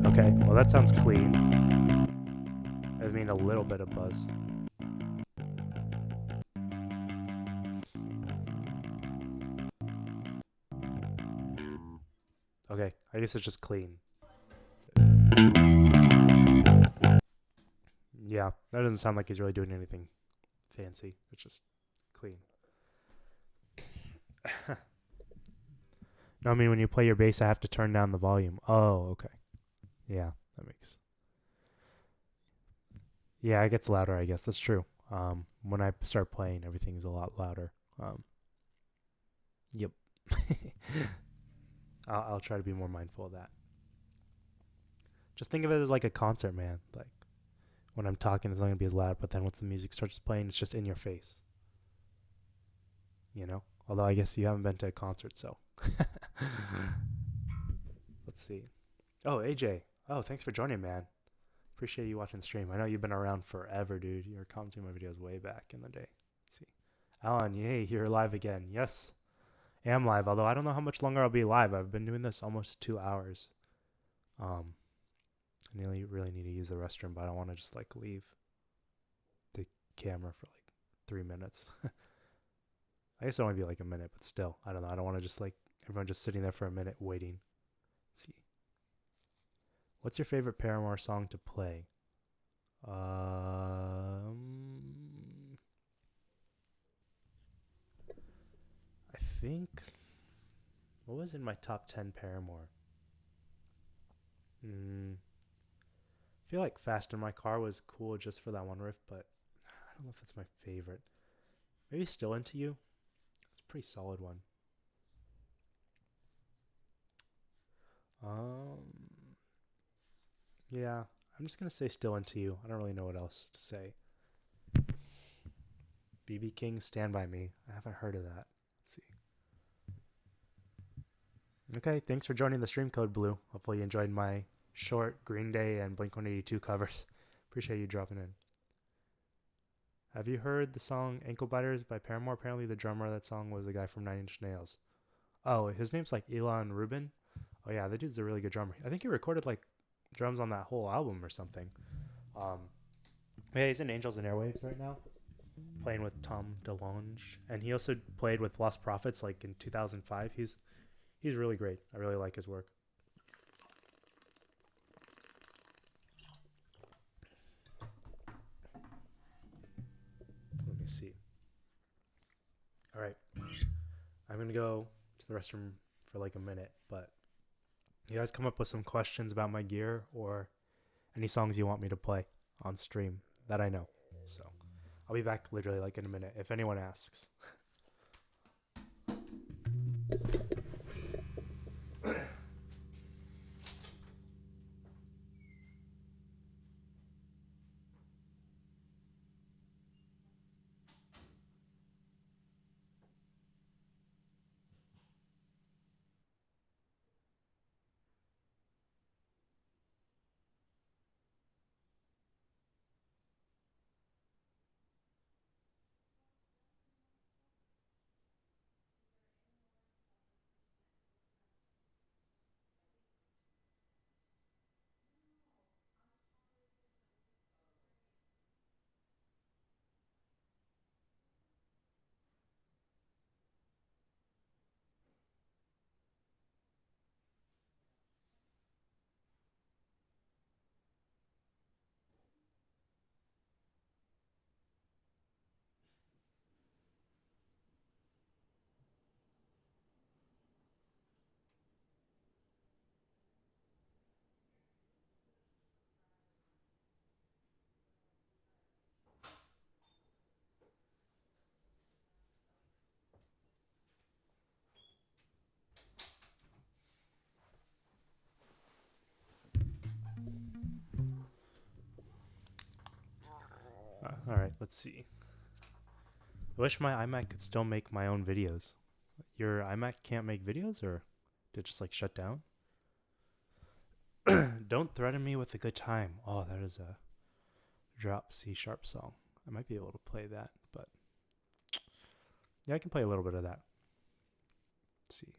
Okay, well that sounds clean. I mean a little bit of buzz. Okay, I guess it's just clean. Yeah, that doesn't sound like he's really doing anything fancy. It's just clean. No, I mean when you play your bass, I have to turn down the volume. Oh, okay. Yeah, that makes. Yeah, it gets louder. I guess that's true. When I start playing, everything's a lot louder. Yep. I'll try to be more mindful of that. Just think of it as like a concert, man. Like when I'm talking, it's not gonna be as loud, but then once the music starts playing, it's just in your face. You know. Although I guess you haven't been to a concert, so. Let's see. Oh, AJ. Oh, thanks for joining, man. Appreciate you watching the stream. I know you've been around forever, dude. You were commenting my videos way back in the day. Let's see. Alan, yay, you're live again. Yes, I am live, although I don't know how much longer I'll be live. I've been doing this almost 2 hours. I really need to use the restroom, but I don't want to just like leave the camera for like 3 minutes. I guess it'll only be like a minute, but still, I don't know. I don't want to just like everyone just sitting there for a minute waiting. Let's see. What's your favorite Paramore song to play? I think. What was in my top 10 Paramore? I feel like Fast in My Car was cool just for that one riff, but I don't know if it's my favorite. Maybe Still Into You. It's a pretty solid one. Yeah, I'm just gonna say Still Into You. I don't really know what else to say. BB King, Stand By Me. I haven't heard of that. Let's see. Okay, thanks for joining the stream, Code Blue. Hopefully you enjoyed my short Green Day and Blink-182 covers. Appreciate you dropping in. Have you heard the song Ankle Biters by Paramore? Apparently the drummer of that song was the guy from Nine Inch Nails. Oh, his name's like Elon Rubin. Oh yeah, that dude's a really good drummer. I think he recorded like drums on that whole album or something. Yeah, he's in Angels and Airwaves right now, playing with Tom DeLonge, and he also played with Lost Prophets like in 2005. He's really great. I really like his work. Let me see. All right, I'm gonna go to the restroom for like a minute, but you guys come up with some questions about my gear or any songs you want me to play on stream that I know. So I'll be back literally like in a minute if anyone asks. Alright, let's see. I wish my iMac could still make my own videos. Your iMac can't make videos, or did it just like shut down? Don't threaten me with a good time. Oh, that is a drop C sharp song. I might be able to play that, but yeah, I can play a little bit of that. Let's see.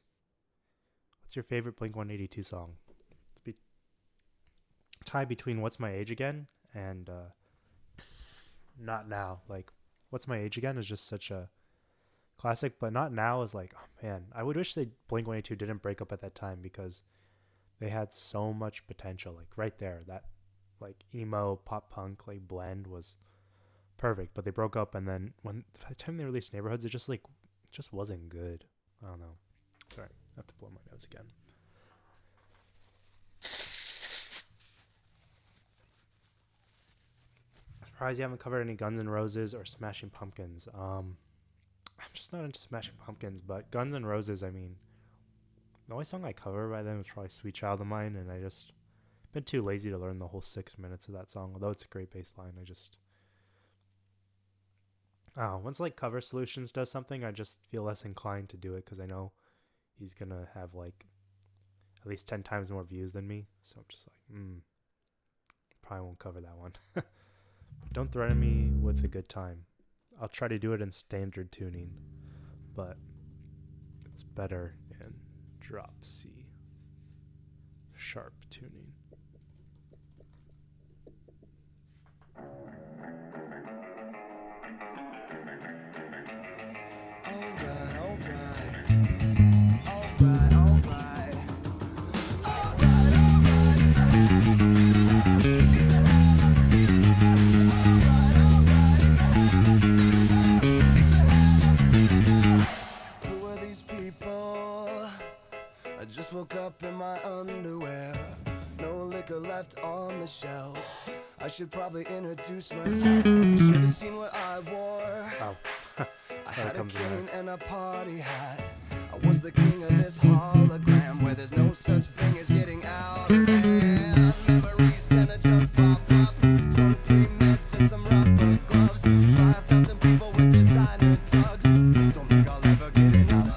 What's your favorite Blink 182 song? It's tie between What's My Age Again and Not Now. Like, What's My Age Again is just such a classic, but Not Now is like, oh man, I would wish that Blink 182 didn't break up at that time, because they had so much potential. Like right there, that like emo pop punk like blend was perfect, but they broke up, and then by the time they released Neighborhoods, it just wasn't good. I don't know. Sorry, I have to blow my nose again. Surprised you haven't covered any Guns N' Roses or Smashing Pumpkins. I'm just not into Smashing Pumpkins, but Guns N' Roses, I mean, the only song I cover by them is probably Sweet Child of Mine, and I just been too lazy to learn the whole 6 minutes of that song, although it's a great bass line. Once like Cover Solutions does something, I just feel less inclined to do it, because I know he's gonna have like at least 10 times more views than me, so I'm just like, probably won't cover that one. Don't threaten me with a good time. I'll try to do it in standard tuning, but it's better in drop C sharp tuning. Woke up in my underwear, no liquor left on the shelf. I should probably introduce myself. You should have seen what I wore. Wow. I had a cane and a party hat. I was the king of this hologram, where there's no such thing as getting out of hand. Memories tend to just pop up. Some pre-meds and some rubber gloves. 5,000 people with designer drugs. Don't think I'll ever get enough.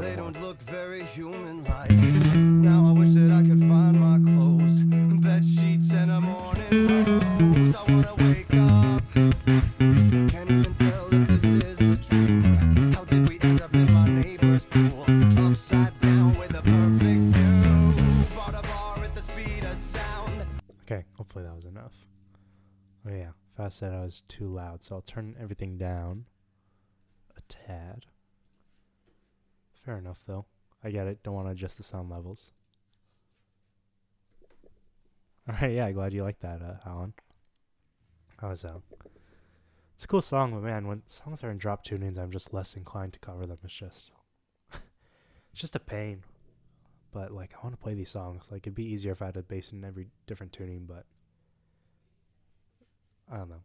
They don't look very human-like. Now I wish that I could find my clothes, bed sheets, and a morning rose. I wanna wake up. Can't even tell if this is a dream. How did we end up in my neighbor's pool, upside down with a perfect view? Bought a bar at the speed of sound. Okay, hopefully that was enough. Oh yeah, Fast said I was too loud, so I'll turn everything down a tad. Fair enough, though. I get it. Don't want to adjust the sound levels. Alright, yeah, glad you like that, Alan. It's a cool song, but man, when songs are in drop tunings, I'm just less inclined to cover them. It's just a pain. But, like, I want to play these songs. Like, it'd be easier if I had a bass in every different tuning, but I don't know.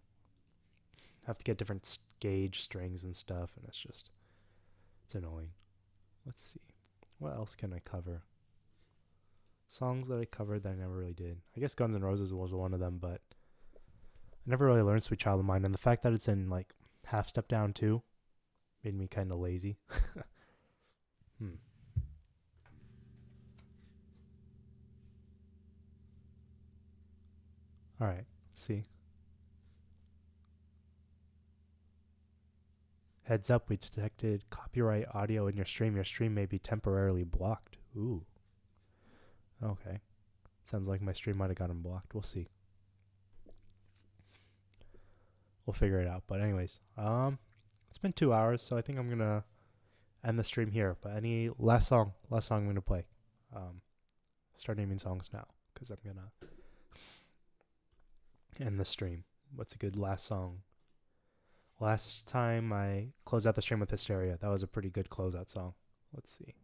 I have to get different gauge strings and stuff, and it's annoying. Let's see. What else can I cover? Songs that I covered that I never really did. I guess Guns N' Roses was one of them, but I never really learned Sweet Child of Mine. And the fact that it's in, like, half step down, too, made me kind of lazy. Alright, let's see. Heads up, we detected copyright audio in your stream. Your stream may be temporarily blocked. Ooh. Okay. Sounds like my stream might have gotten blocked. We'll see. We'll figure it out. But anyways, it's been 2 hours, so I think I'm gonna end the stream here. But any last song I'm gonna play. Start naming songs now because I'm gonna end the stream. What's a good last song? Last time I closed out the stream with Hysteria. That was a pretty good closeout song. Let's see.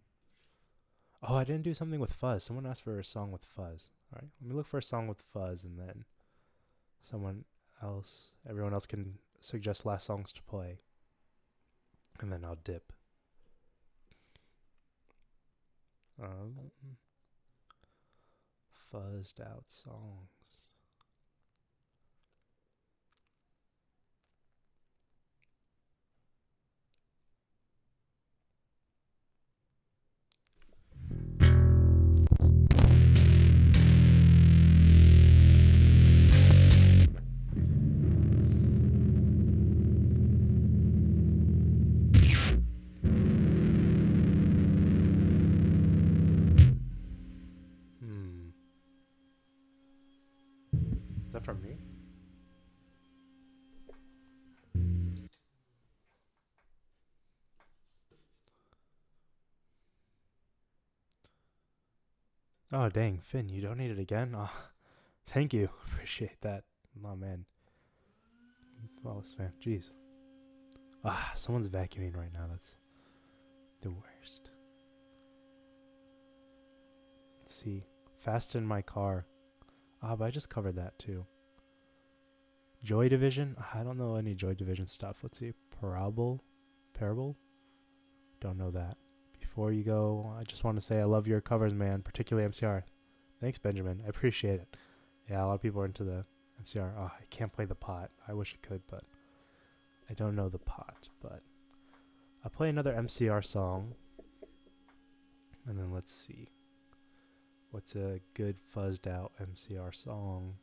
Oh, I didn't do something with Fuzz. Someone asked for a song with Fuzz. All right, let me look for a song with Fuzz, and then everyone else can suggest last songs to play, and then I'll dip. Fuzzed out songs. Is that from me? Oh, dang. Finn, you donated again? Oh, thank you. Appreciate that. Oh, man. Flawless fan. Jeez. Someone's vacuuming right now. That's the worst. Let's see. Fast in my car. But I just covered that too. Joy Division? I don't know any Joy Division stuff. Let's see. Parable? Don't know that. Before you go, I just want to say I love your covers, man. Particularly MCR. Thanks, Benjamin. I appreciate it. Yeah, a lot of people are into the MCR. I can't play the pot. I wish I could, but I don't know the pot. But I'll play another MCR song. And then let's see. What's a good fuzzed out MCR song?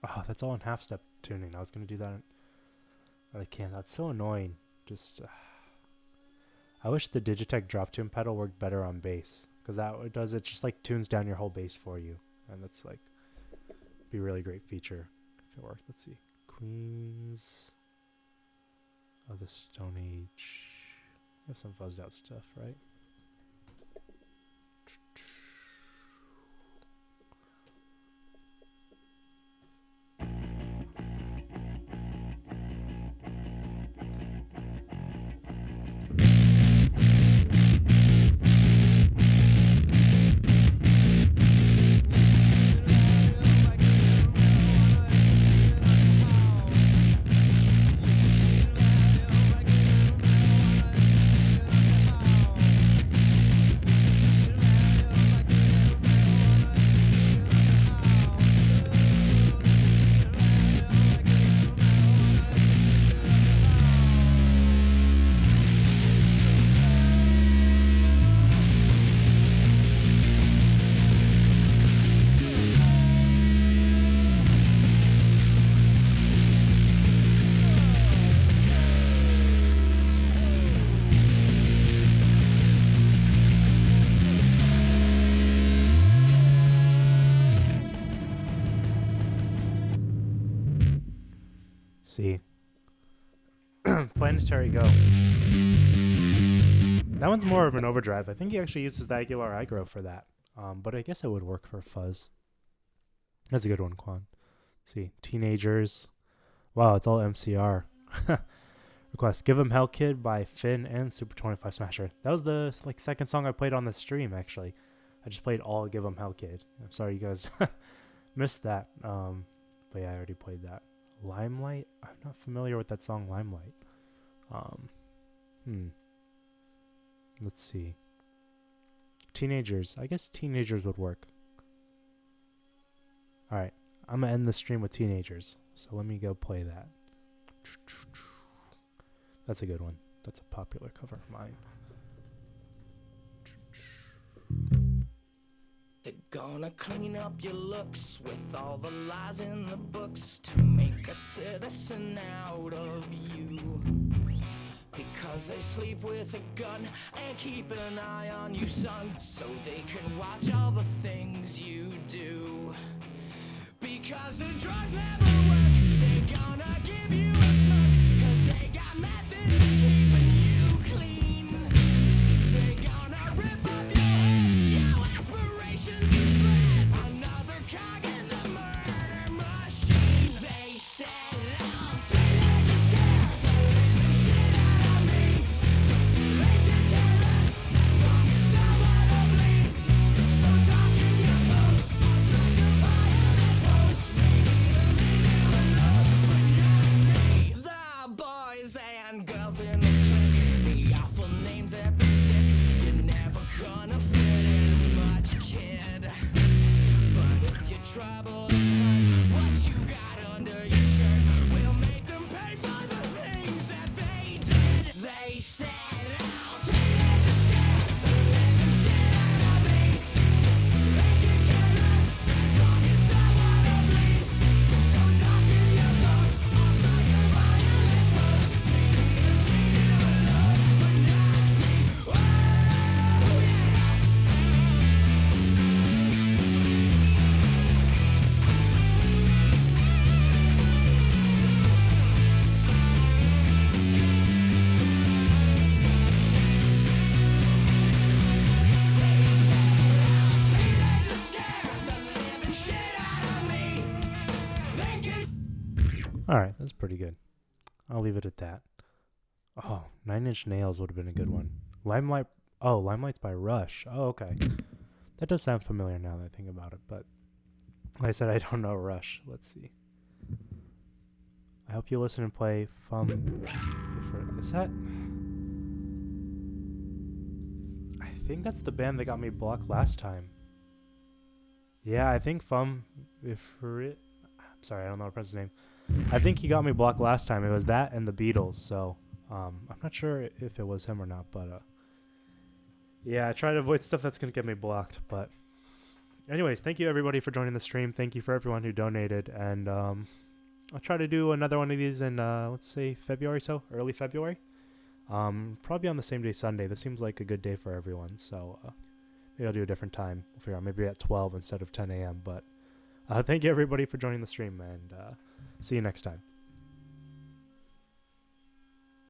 Oh, that's all in half step tuning. I was going to do that. But I can't. That's so annoying. Just, I wish the Digitech drop tune pedal worked better on bass. Because that what it does, it just like tunes down your whole bass for you. And that's like, be a really great feature if it worked. Let's see. Queens of the Stone Age. We have some fuzzed out stuff, right? See. Planetary Go. That one's more of an overdrive. I think he actually uses the Aguilar iGrow for that. But I guess it would work for Fuzz. That's a good one, Quan. See. Teenagers. Wow, it's all MCR. Request. Give 'em Hell Kid by Finn and Super 25 Smasher. That was the second song I played on the stream, actually. I just played all Give 'em Hell Kid. I'm sorry you guys missed that. But yeah, I already played that. Limelight? I'm not familiar with that song, Limelight. Let's see. Teenagers. I guess Teenagers would work. Alright. I'm going to end the stream with Teenagers. So let me go play that. That's a good one. That's a popular cover of mine. They're gonna clean up your looks with all the lies in the books to make a citizen out of you. Because they sleep with a gun and keep an eye on you, son, so they can watch all the things you do. 'cause the drugs never work. They gonna give you a smoke, 'cause they got methods of keeping you clean. They gonna rip up your heads, your aspirations to shreds. Another cog in the murder machine. They said I'll say that to scare the living shit out of me. They could care less as long as I wanna bleed. So talk in your clothes, I'll strike a violent pose. Maybe to leave you alone, but not me. The boys and girls in the clique, the awful names at the stick. You're never gonna fit in much, kid. But if you're troubled and hurt, what you got under your shirt will make them pay for the things that they did. They said I'll take it to scare the living shit out of me. They could care less as long as I wanna bleed. So talk in your clothes, I'll strike a violent pose. Maybe to leave you alone, but not me. Oh yeah. Alright, that's pretty good. I'll leave it at that. Oh, 9 Inch Nails would have been a good one. Limelight. Oh, Limelight's by Rush. Oh, okay. That does sound familiar now that I think about it, but like I said, I don't know Rush. Let's see. I hope you listen and play Is that? I think that's the band that got me blocked last time. Yeah, I think I'm sorry, I don't know how to pronounce his name. I think he got me blocked last time. It was that and the Beatles, so I'm not sure if it was him or not, but yeah, I try to avoid stuff that's going to get me blocked, but anyways, thank you everybody for joining the stream. Thank you for everyone who donated, and I'll try to do another one of these in let's say February, so early February. Probably on the same day, Sunday. This seems like a good day for everyone, so maybe I'll do a different time. We'll figure out maybe at 12 instead of 10 a.m. But thank you everybody for joining the stream, and see you next time.